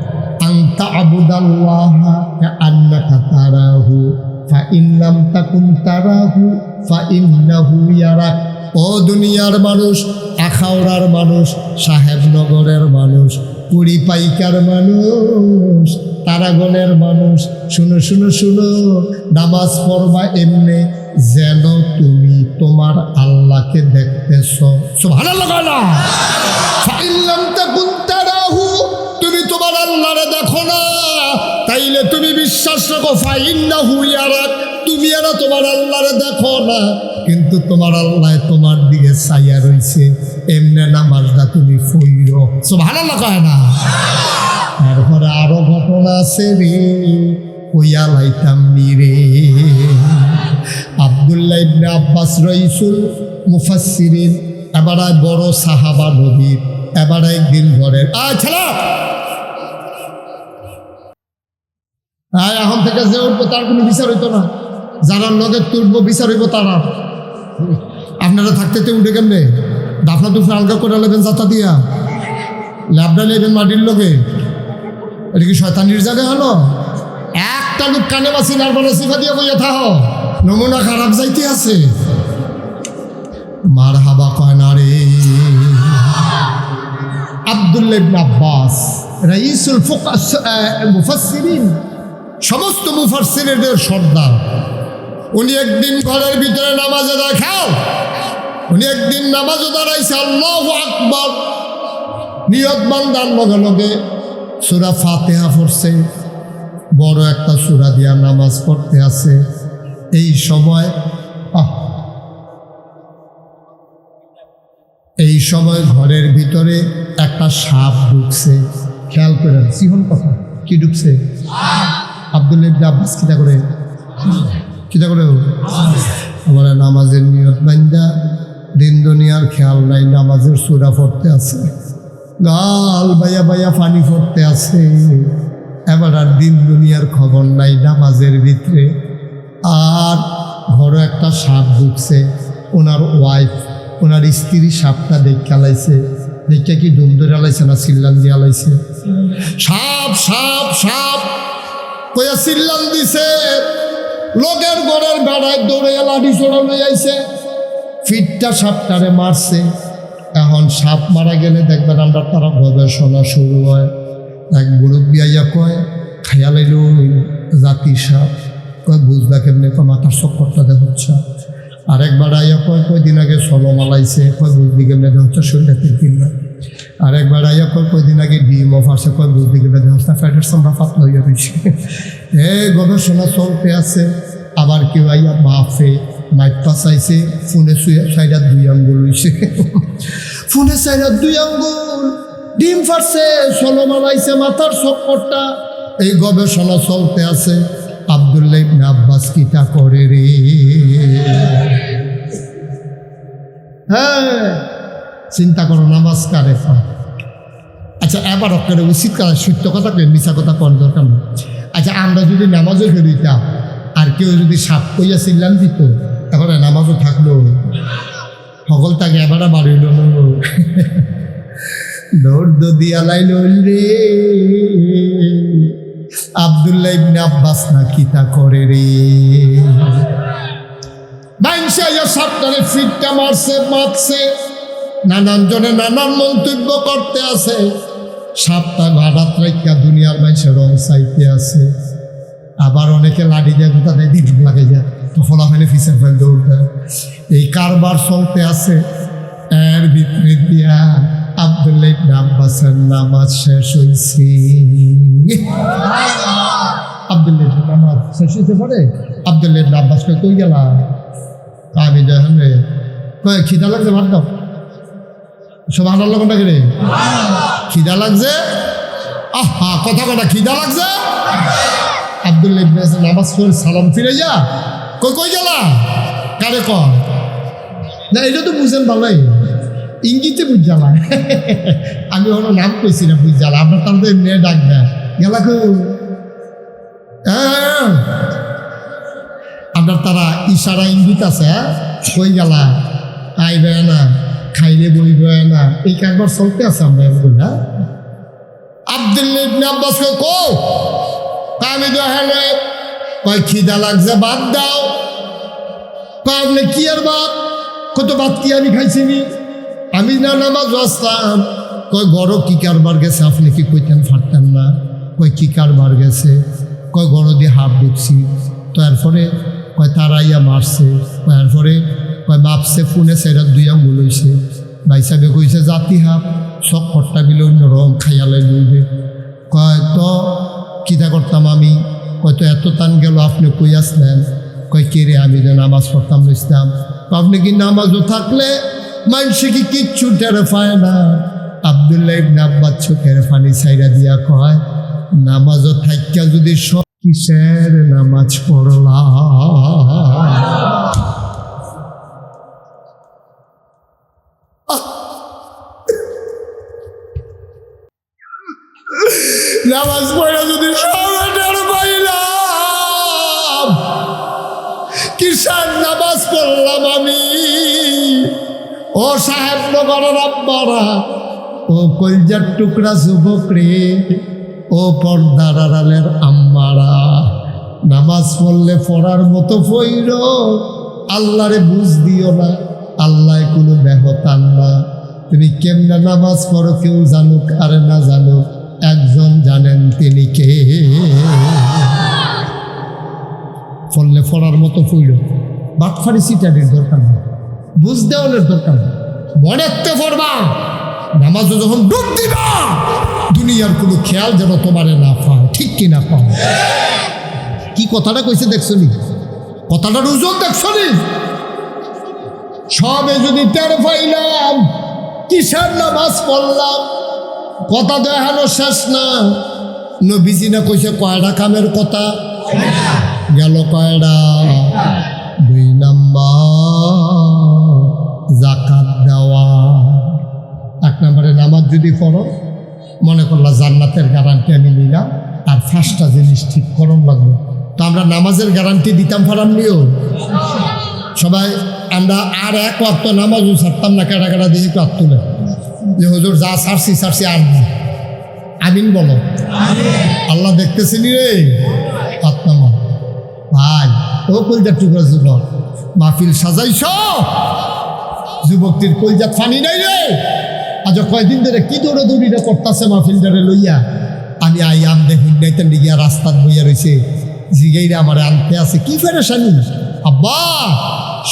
আনতা আবুদাল্লাহা কাআন্নাকা তারাহু ফাইন লাম তাকুন তারাহু ফাইন্নাহু ইয়ারাক। ও দুনিয়ার মানুষ, আখাউড়ার মানুষ, সাহেবনগরের মানুষ, কুড়ি পাইকার মানুষ, তারাগণের মানুষ, শুনো শুনো শুনো, নামাজ পড়বা এমনি যেন তুমি তোমার আল্লাহকে দেখতেছ। সুবহানাল্লাহ। ফাইন লাম তাকুন তারাহু, তুমি তোমার আল্লাহরে দেখো না, তাইলে তুমি বিশ্বাস রাখো ফাইন্নাহু ইয়ারাক, তুমি আর তোমার আল্লাহরে দেখো না, কিন্তু তোমার আল্লাহ তোমার দিকে চাইয়া রইছে। এমনে নামাজটা তুমি পড়িও। সুবহানাল্লাহ কয় না? তারপরে আরো ঘটনা আছে রে, কইয়া লাইতাম নি রে। আব্দুল্লাহ ইবনে আব্বাস রাইসুল মুফাসসিরিন, এবার বড় সাহাবা নবীর, এবার একদিন ঘরের ছেলে এখন থেকে যে উঠবো তার কোনো বিচার হইতো না, যারা লগে তুলবো বিচার হইব তারা। আপনারা থাকতে উঠে কেমনে দাফনা দুফনা আলগা করে নেবেন যাতা দিয়া ল্যাবডা নেবেন মাটির লোকে, এটা কি শয়তানির জায়গা হলো? একটা লোক কানে বাসি নারবানা সিফা দিয়ে বইয়া থাহ, নমুনা খারাপ যাইতে আছে। মার হাবা কয় না রে। আব্দুল্লাহ ইবনে আব্বাস রাইসুল মুফাসসিরিন, সমস্ত মুফাসসিরদের সর্দার, উনি একদিন ঘরের ভিতরে নামাজে দেখাও, উনি একদিন নামাজে দাঁড়াইছে, আল্লাহু আকবার নিয়ত বান্দার লগে লগে সূরা ফাতিহা পড়ছে, বড় একটা সূরা দিয়া নামাজ পড়তে আছে। এই সময় ঘরের ভিতরে একটা সাপ ঢুকছে। খেয়াল করে সিহন কথা কি ঢুকছে? আব্দুল্লাহ ইবনে আব্বাস কিতা করে আমার নামাজের নিয়ত বান্দা দিন দুনিয়ার খেয়াল নাই, নামাজের সূরা পড়তে আছে, গাল বাইয়া বাইয়া পানি পড়তে আছে, এবার আর দিন দুনিয়ার খবর নাই নামাজের ভিতরে। আর ঘরে একটা সাপ ঢুকছে, ওনার ওয়াইফ ওনার স্ত্রী সাপটা দেখে আলাইছে, দেখে কি ডুম ধরে আলাইছে না চিল্লান দিয়ে আলাইছে? সাপ সাপ সাপ কইয়া চিল্লান দিছে, লোকের ঘরের বেড়ায় দৌড়ে লাঠি ছোড়া লই আইছে, ফিটটা সাপটারে মারছে। এখন সাপ মারা গেলে দেখবেন আমরা তারা গবেষণা শুরু হয়। এক মুরব্বী আইয়া কয় খাইয়া লাইল জাতি সাপ, কয় বুঝলা কেমনে? কয় মাথার চক্করটা দেখাচ্ছে। আরেকবার আইয়া কয় কয়দিন আগে সলো মালাইছে, কয় বুঝলি কেমনে দেখাচ্ছে শরীরে তিন না। আরেকবার আইয়া কয় কয়দিন আগে ডিম অফ আসে, কয় বুঝলি কেমনে দেখাচ্ছে ফ্যাটের সামরা পাতলা হইয়া রয়েছে। গবেষণা চলতে আছে। আবার কেউ আইয়া বাফে মাইপা চাইছে, ফোনে সাইডার 2 আঙ্গুল হইছে, ফোনে সাইডার 2 আঙ্গুল, ডিম ফাটছে, সলো মালাইছে, মাথার চক্করটা। এই গবেষণা চলতে আছে। আব্দুল্লাহ ইবনে আব্বাস কিতা করে রে? হ্যাঁ, চিন্তা করো নামাজ কারে। আচ্ছা এবার অক্ষরে উচিত কাজ, সত্য কথা কে মিছা কথা কোন দরকার নেই। আচ্ছা আমরা যদি নামাজও ফেরিতাম আর কেউ যদি সাপ কইয়া চিল্লান দিত, তাহলে নামাজও থাকলো, সকল তাকে এবার বাড়িল দৌড় দিয়া লাইল রে। আব্দুল্লাহ ইবনে আব্বাস না কিতা করে রে? সাপটারে ফিটটা মারছে, নানান জনে নানান মন্তব্য করতে আছে। সাপটা ঘাটাত রাইকা দুনিয়ার মানুষের রং চাইতে আছে। আবার অনেকে লাঠি দিয়ে গোটা দেয়, দিন লাগে যায়, তো ফলা ফেলে ফিসের ফেল দৌড় দেয়। এই কারবার চলতে আছে। এর ভিতরে দিয়া আব্দুল্লাহ ইবনে আব্বাসের নামাজ শেষ হয়েছে। আব্দুল্লাহ ইবনে নামাজ শেষ হয়েছে পরে আব্দুল্লাহ ইবনে আব্বাস কই গেলা? আমি দেখেন রে, কয় খিদা লাগছে, ভাত দাও। সব হাঁটার লোকটা রে খিদা লাগছে, আহা কথা কথা খিদা লাগছে। আব্দুল্লাহ ইবনে নামাজ পড়ে সালাম ফিরে যা, কই গেলা? কারে কয় না, এটা তো বুঝেন ভালোই, ইঙ্গিতে বুঝ জ্বালা। আমি ওর নাম কইছি না বুঝ জ্বালা, আপনার তার তো এমনি ডাক দেয় গেলা কো। আপনার তারা ইশারা ইঙ্গিত আছে, কই গেলা, আইবে না, খাইলে বইবে না, এই কারবার চলতে আছে আমরা এগুলো। আব্দুল্লাহ ইবনে আব্বাস কো আমি তো হেলে, কয় খিদা লাগছে ভাত দাও। আপনি কি আর ভাত? কত ভাত কি আমি খাইছিনি? আমি না নামাজ আসলাম। কয় গড় কি কারবার গেছে, আপনি কি কইতেন পারতেন না? কয় কি কারবার গেছে? কয় গড় দিয়ে হাফ ঢুকছি, তো এরপরে কয় তারাইয়া মারছে, এরপরে কয় মাপছে ফোনে সেরা 2 আঙ্গুল হইছে। ভাই সাহেব কইছে জাতি হাফ চক্করটা বিলে অন্য রং খাইয়ালে লইবে। কয় তো কিতা করতাম আমি? কয় তো এত টান গেল, আপনি কই আসলেন? কয় কে রে? আমি যে নামাজ পড়তাম ইসলাম। আপনি কি নামাজও থাকলে মানুষে কি কিচ্ছু টেরে পায় না? আব্দুল্লাহ ইবনে আব্বাস চোখের পানি ছাইরা দিয়া কয় নামাজও থাইকা যদি সব কিসের নামাজ পড়লা? নামাজ পড়া যদি সবাই পাইলাম, কিসের নামাজ পড়লাম আমি? সাহেবনগরের আব্বারা, ও কলজার টুকরা যুবক রে, ও পর্দার আড়ালের আম্মারা, নামাজ পড়লে পড়ার মতো পইর, আল্লাহরে বুঝ দিও না, আল্লাহ কোনো ব্যহতান না। তুমি কেমনে নামাজ পড়ো কেউ জানুক আর না জানুক, একজন জানেন, তিনি কে। পড়লে পড়ার মতো পইর, বাটফারি সিটারির দরকার নেই, বুঝ দেওয়ালের দরকার নেই, মনেতে পড়বা। নামাজও যখন ডুব দিবা, দুনিয়ার কোনো খেয়াল যেন তোমারে না পায়, ঠিক কি না পাও? কি কথাটা কইছে দেখছো নি? কথাটার ওজন দেখছো নি? সবে যদি টের পাইলাম কিসের নামাজ পড়লাম, কথা দেখানো শেষ না। নবীজি না কইছে কয়টা কামের কথা গেল, কয়টা? 2 নাম্বার যাকাত দেওয়া। 1 নম্বরে নামাজ যদি পড়ো, মনে করলা জান্নাতের গ্যারান্টি আমি নিলাম, আর 5টা জিনিস ঠিক করম লাগবে। তো আমরা নামাজের গ্যারান্টি দিতাম পারামনিও সবাই, আমরা আর 1 ওয়াক্ত নামাজও ছাড়তাম না। কেটা কেটা দিয়ে একটু তুলে যে হুজুর যা ছাড়ছি আর না। আমিন বলো। আল্লাহ দেখতেছিনি রে। আত্মা ভাই, ও কলজার টুকরা যুবক, মাহফিল সাজাইছ, যুবকটির কলজাত ফানি নাই রে। আজ কয়দিন ধরে কি দৌড়াদৌড়িটা করতেছে মাহফিল ধরে লইয়া। আমি আইয়াম দেখুন নাইতেন গিয়া রাস্তাত বইয়া রয়েছে, জিগাইরে আমার আনতে আছে কি ফেরেশানি। আব্বা,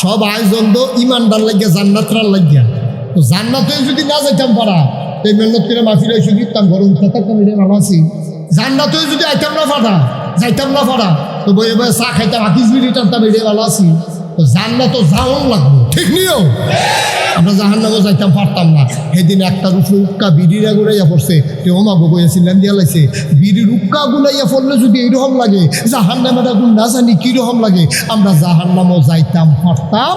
সব আয়োজন তো ইমানদার লাগিয়া, জান্নাতরার লাগিয়া। তো জান্নাতে যদি না যাইতাম পারা, তো মেহনত করে মাহফিল এসে গিতাম, ঘরে উঠতে থাকতাম, এটা ভালো আছি। জান্নাতে যদি আইতাম না পারা, যাইতাম না পারা, তো বইয়ে বইয়ে চা খাইতাম, 28 মিনিট টানতাম, এটা ভালো আছি। তো জান্নাত যাওয়াও লাগবে, ঠিক নিও। আমরা জাহান্নামও যাইতাম পারতাম না। সেদিন একটা রুফে উক্কা বিড়িরা গুলাইয়া পড়ছে, কেউ মাগো বইয়াছিলেন দিয়া লাইছে, বিড়ির উক্কা গুলাইয়া পড়লে যদি এইরকম লাগে, জাহান্নামের আগুন না জানি কিরকম লাগে। আমরা জাহান্নামও যাইতাম পারতাম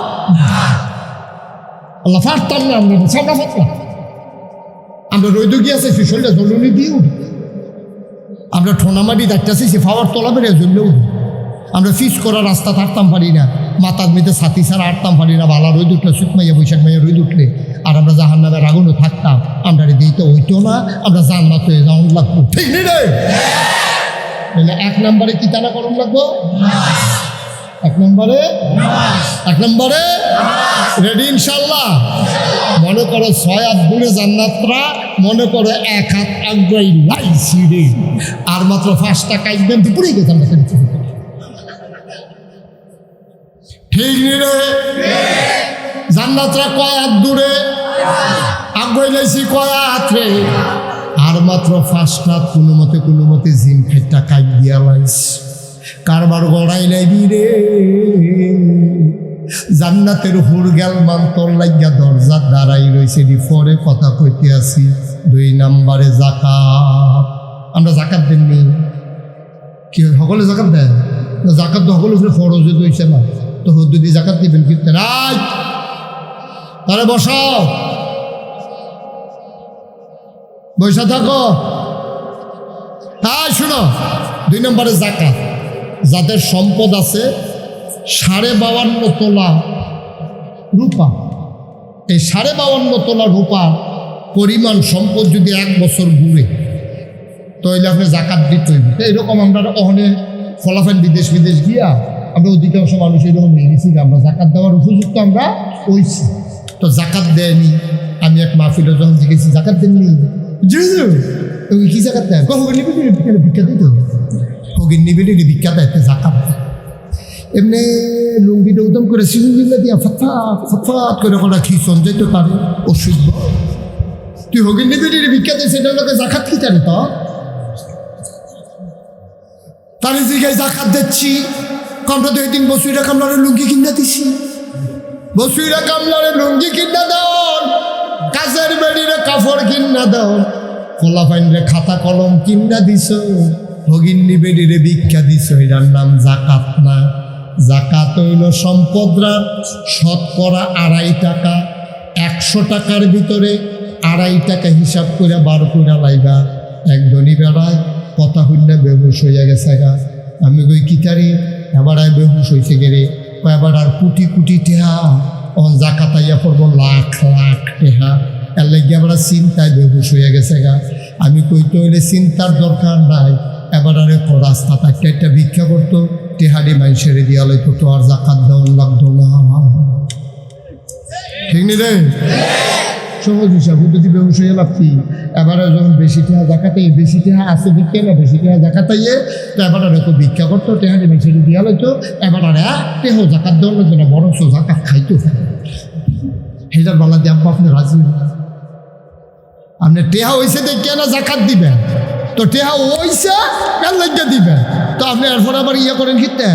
আল্লাহ, পারতাম না। আমরা সামনা পারতাম, আমরা রৈদ গিয়েছি শরীরটা জ্বলনি দিয়ে উঠি, আমরা ঠোনামাটি দাঁড়টাছি ফাওয়ার তলা বেড়ে জ্বললে উঠি। আমরা ফিস করা রাস্তা থাকতাম পারি না, মাথার মেয়েতে ছাতি ছাড়া আটতাম পারি না। বালা রোদ উঠলে, শীত মাইয়া বৈশাখ মাইয়া রোদ উঠলে, আর আমরা জাহান্নামের আগুনও থাকতাম। আমরা দিতে হইতো না, আমরা জান্নাত হয়ে যাওয়ান লাগবো, ঠিক নেই রে? 1 নম্বরে কি তারা করণ লাগবো? 1 নম্বরে রেডি ইনশাল্লাহ। মনে করো 6 হাত দূরে জান্নাতরা, মনে করো 1 হাত আগ্রাই লাইছি রে, আর মাত্র 5টা কাইবেন পুরী গেছে। ঠিক রে? জান্নাতরা কয় হাত দূরে, আগ্রাই লাইছি কয় হাত রে, আর মাত্র 5টা কোনো মতে জিম খাইটা কাই দিয়া লাইছি। কারবার গড়াই লাইবি রে, জান্নাতের হুর গেল মান্তর লাগিয়া দরজা দাঁড়াই রয়েছে। পরে কথা কইতে আসি 2 নম্বরে যাকাত। আমরা যাকাত দেননি, কি সকলে যাকাত দেন? যাকাত তো সকলের উপরে ফরজ হইছে না, তো যদি যাকাত দিবেন কি রাইট? তাহলে বসো, বসে থাকো। হ্যাঁ শুনো, 2 নম্বরে যাকাত। যাদের সম্পদ আছে 52.5 তোলা রূপা, এই 52.5 তোলা রূপা পরিমাণ সম্পদ যদি 1 বছর ঘুরে, তাহলে আপনি যাকাত দিতে হইবে। এরকম আমরা ওখানে ফলাফল বিদেশ গিয়া আমরা অধিকাংশ মানুষ এরকম নিয়ে গেছি, আমরা যাকাত দেওয়ার উপযুক্ত আমরা হইছি, তো যাকাত দেয়নি। আমি এক মাহফিলে যখন জিজ্ঞেছি যাকাত দেননি, কি যাকাত দেয়? ভিক্ষা দিত, ফকির নিবিড়ি ভিক্ষা দেয়, যাকাত দেয়। এমনি লুঙ্গিটা উদম করে সিলুঙ্গিলা দিয়া ফটফট করে ওরা খিচন যেতে পারে ওষুধ। তুই হগির নিবিড়ি ভিক্ষা দিয়ে সেটা লোকে জাকাত কি জানি? তো তাহলে জিগায় জাকাত দিচ্ছি, আমরা 2 দিন বসুইরা কামলারে লুঙ্গি কিনা দিছি, বসুইরা কামলারে লুঙ্গি কিনা দাও, কাজের বেড়িরে কাপড় কিনা দাও, খোলা ফাইনরে খাতা কলম কিনা দিছ, ভগিন্নি বেড়িরে ভিক্ষা দিছ। এটার নাম যাকাত না। যাকাত হইল সম্পদরা 2.5 টাকা, 100 টাকার ভিতরে 2.5 টাকা হিসাব করে 12 করে লাইবা। এক ধনী বেড়ায় কথা হইলে বেহুশ হইয়া গেছে গা। আমি কই কিতারি, এবার বেহুশ হয়েছে গেরে, এবার আর কোটি কোটি টেহা তখন জাকাত আইয়া পড়বো লাখ লাখ টেহা, এর লেগে আমরা চিন্তায় বেহুশ হয়ে গেছে গা। আমি কইতে হইলে চিন্তার দরকার নাই, এবার আরে রাস্তা থাকতে একটা ভিক্ষা করতো, টেহারি মাই সেরে দিয়া লইতো, তো আর জাকাত দেওয়ার লাগতো না। ঠিক নি রে? সহজ হিসাব যদি বেহুশ হয়ে লাগছি। এবারে যখন বেশি টেহা জাকাতে, বেশি টেহা আছে ভিক্ষা না, বেশি টেহা জাকাতাইয়ে, তো এবার আর তো ভিক্ষা করতো, টেহারি মাই সেরে দিয়া লইতো, এবার আর এক টেহ জাকাত দেওয়ার লাগতো না, বরং জাকাত খাইতো। হেটার বলা দিয়ে আব্বা আপনি রাজি, আপনি টেহা হয়েছে দেখে না জাকাত দিবেন, তো টেহা হয়েছে কার লাগিয়ে দিবেন, তো আপনি এরপর আবার ইয়ে করেন কিতে?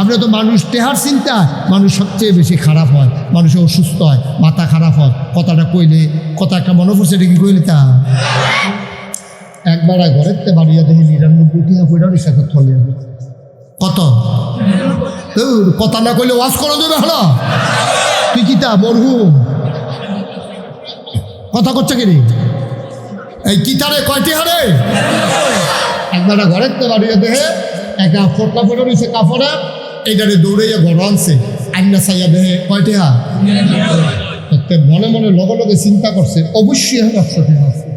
আপনি তো মানুষ টেহার চিন্তা, মানুষ সবচেয়ে বেশি খারাপ হয়, মানুষ অসুস্থ হয়, মাথা খারাপ হয়, কথাটা কইলে কথা একটা মনে পড়ছে, এটা কি কইলে তা একবার ঘরের তে বাড়িয়া দেখি 99 টিহা পয়টার সাথে থলে কত কথা না কইলে ওয়াজ করে দেবে। হলো তুই কিতা মরহুম কথা করছে কি এই কিতারে কয়টি হারে? একবার ঘরের তে বাড়িয়া দেখে একা ফোটলা ফোটা রয়েছে কাপড়ে, এইটারে দৌড়াইয়া ঘর আনছে, আইনা চাইয়া দেখে কয়টি হা? মনে মনে লগে লগে চিন্তা করছে, অবশ্যই এখন 100 টেহা আছে।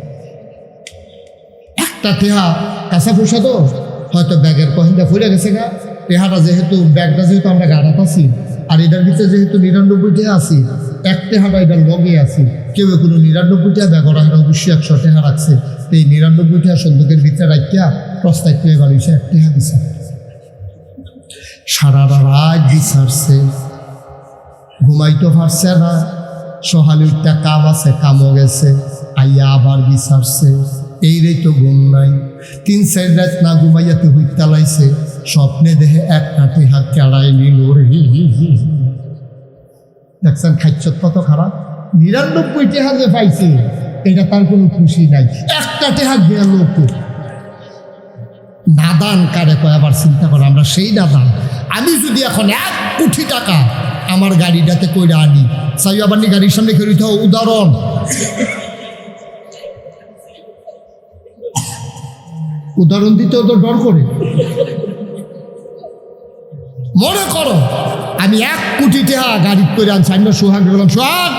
একটা টেহা কাঁচা পয়সা তো হয়তো ব্যাগের কহিন্দা ফুলে গেছে গা, টেহাটা যেহেতু ব্যাগটা যেহেতু আমরা গাড়াত আছি, আর এটার ভিতরে যেহেতু 99 টেহা আছি, এক টেহাটা এটার লগে আছি, কেউ কোনো 99 টেহা ব্যাগ ওরা অবশ্যই 100 টেহা রাখছে। এই 99 টেহা সন্দুকের ভিতরে রাখিয়া প্রস্তাব পেয়ে বাড়িছে, এক টেহা দিছে। সারা রাত বিচারছে, ঘুমাইতে পারছে না, সহালে উঠতে কাম আছে, কামও গেছে, আইয়া আবার বিচারছে, এই রে তো ঘুম নাই। 3-4 রাত না ঘুমাইয়াতে হুইতা লাইছে, স্বপ্নে দেহে একটা টেহা কেড়াই নিল রে। দেখছেন খাইছত কত খারাপ? 99 টেহা যে পাইছে এটা তার কোনো খুশি নাই, একটা টেহা গেল। নাদান কারে কয় আবার চিন্তা করে, আমরা সেই নাদান। আমি যদি এখন 1 কোটি টাকা আমার গাড়িটাতে কইরা আনি, চাই আবার নি গাড়ির সামনে খেয়ে দিতে, উদাহরণ উদাহরণ দিতেও তো ডর করে। মনে করো আমি 1 কোটি টাকা গাড়ি করে আনছি, আমি সোহাগ বললাম, সোহাগ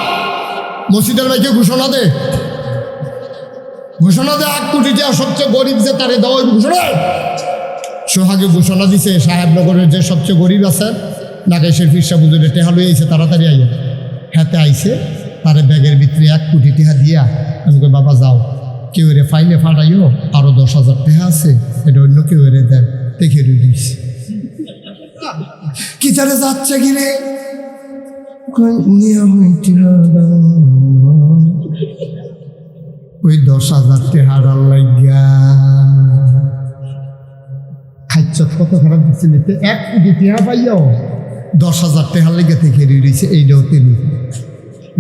মসজিদের ভাইকে ঘোষণা দে, ঘোষণা দে 1 কোটি টাকা সবচেয়ে গরিব যে তারে দেওয়া ঘোষণা। সোহাগে ঘোষণা দিছে, সাহেবনগরের যে সবচেয়ে গরিব আছে নাগেশের ফিরসা বুঝলে টেহা লই আইছে, তাড়াতাড়ি আইয়া হাতে আইছে, তারে ব্যাগের ভিতরে 1 কোটি টাকা দিয়া আমি কই বাবা যাও, কেউ রে ফাইলে ফাটাইও, আরো 10,000 টাকা আছে, এটা অন্য কেউ রে দেন, দেখে দিস কি তারে যাচ্ছে কি রে, ওই 10,000 টাকার লাগিয়া খাইছ কত খারাপ দিচ্ছে। 1 কোটি টাকা পাইয়াও 10,000 টাকার লেগে থেকে রয়েছে, এইটাও তিনি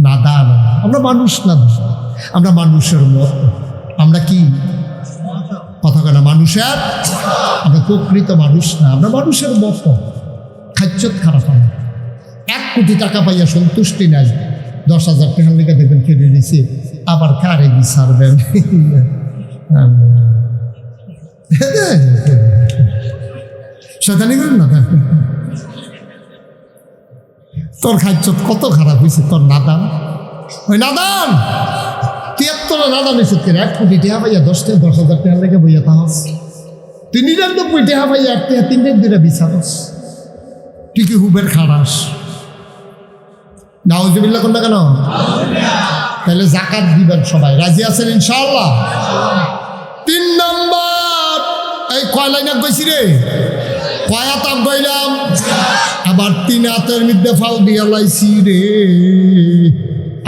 নাদা না। আমরা মানুষ না, আমরা মানুষের মত, আমরা কি কথা কেনা মানুষের, আমরা প্রকৃত মানুষ না, আমরা মানুষের মত। খাইছত খারাপ, আমরা 1 কোটি টাকা পাইয়া সন্তুষ্টি নাই, 10,000 টাকার লেগে দেখবেন কেটে দিছে, আবার কারে বিচারবেন? সেখানে করেন না, তোর খাইছত কত খারাপ হয়েছে, তোর নাদান, ওই নাদান 73 নাদান হয়েছে। 1 কোটি টাকা পাইয়া 10,000 টাকা লেগে বইয়া তাহাস, তুই 99 টাকা পাইয়া 1 টাকা 3 দিন ধরে বিচারস, তুই কি হুবের খারাস? নাউজুবিল্লাহ কোনটা কেন? তাহলে জাকাত দিবেন সবাই, রাজি আছেন ইনশাআল্লাহ? 3 নম্বর, এই কয় লাইন গইছি রে, কয় হাত গইলাম, আবার 3 হাতের মধ্যে ফাল দিয়া লাইছি রে,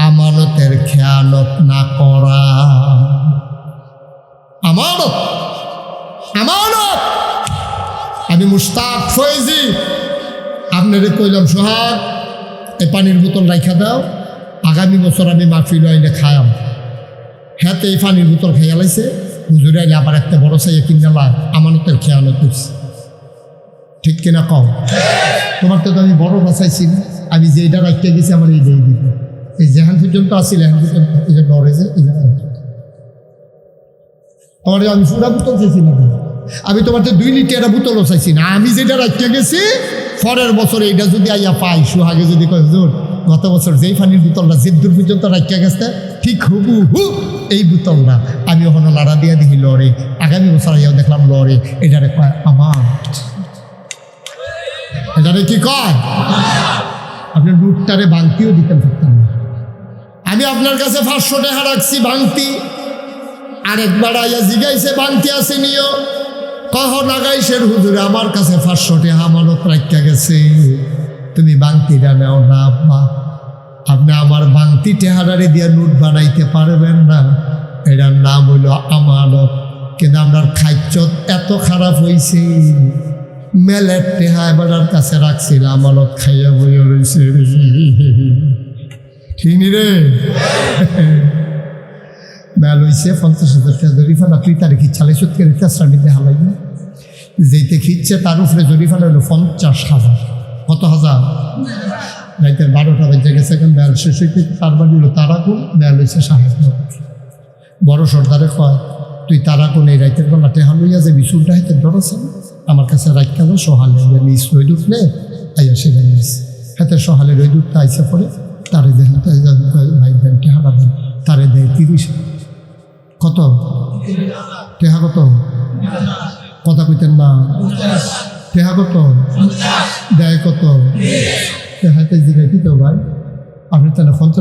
আমানতের খেয়ানত না করা। আমানত, আমানত। আমি মুশতাক ফয়েজি আপনারে কইলাম, সোহাগ এই পানির বোতল রাইখা দাও, আগামী বছর আমি মাহফিল আইলে খায়াম। হ্যাঁ, তো এই পানির বোতল খাইয়া লাইছে, হুজুরে আইলে আবার একটা বড় চাইয়া কিনে লা, আমানতের খেয়ানত করছে। ঠিক কিনা কও? তোমার তো আমি বড় বাঁচাইছি না, আমি যে এটা রাখিয়া গেছি আমার এই দিয়ে দিব, এই যেখান পর্যন্ত আসছিল এখান পর্যন্ত ডরে যে তোমার আমি পুরা বোতল চাইছি না, আমি তোমার তো 2 লিটার বোতলও চাইছি না, আমি যেটা রাখিয়া গেছি পরের বছর এইটা যদি আইয়া পাই, সোহাগে যদি কয় হুজুর গত বছর যেই পানির বোতলটা জিদ্দুর পর্যন্ত রাখিয়া গেছে ঠিক হুবহু এই বোতলটা আমি ওখানে লাড়া দিয়া দেখি লড়ে, আগামী বছর আইয়াও দেখলাম লড়ে, এটারে কয় আমার, এটারে কি কয়? আপনি লুটটারে ভাঙতিও দিতেন পারতেন না। আমি আপনার কাছে 500 টাকা রাখছি ভাঙতি, আরেকবার আইয়া জিগাইছে ভাঙতি আছে নিও, কহ নাগাইশের হুজুরে আমার কাছে 500 টাকা আমানত রাখিয়া গেছে, তুমি বাংতিটা নেও না আব্বা, আপনি আমার বাংতি টেহারারে দিয়ে নোট বানাইতে পারবেন না, এটার নাম হইল আমানত। কিন্তু আপনার খাদ্য এত খারাপ হয়েছে, মেলের টেহা এবার কাছে রাখছিল, আমানত খাইয়া বইয়া রয়েছে। ঠিক রে মেল হয়েছে 50,000 টাকা জরিফানা, ক্রিতারে খিচ্ছালে সত্যি তেসরানি দেখা লাগবে, যেতে খিচ্ছে তার উপরে জরিফানা হলো 50,000। কত হাজার? রাইতের 12টা বাজে গেছে, এখন বেল শেষ হইতে তার বাড়ি হলো তারাকুন, বেল হয়েছে সাহেব। বড় সর্দারে কয় তুই তারাকুন এই রাইতের বেলা টেহা লইয়া যে বিশুলটা হাইতে ডর আছে আমার কাছে রাখতে হবে, সহালে নিস রইদ উঠলে আইয়া সেটা নিস হাতে সহালে রইদ উঠতে আইসে পরে তারে দেখেন ভাই দেন টেহাটা দেন, তারে দেয় 30। কত টেহা? কত কথা কইতেন না? টেহা কত দেয়? কত টেহাতে জিগাইতে তো ভাই আপনি তাহলে 50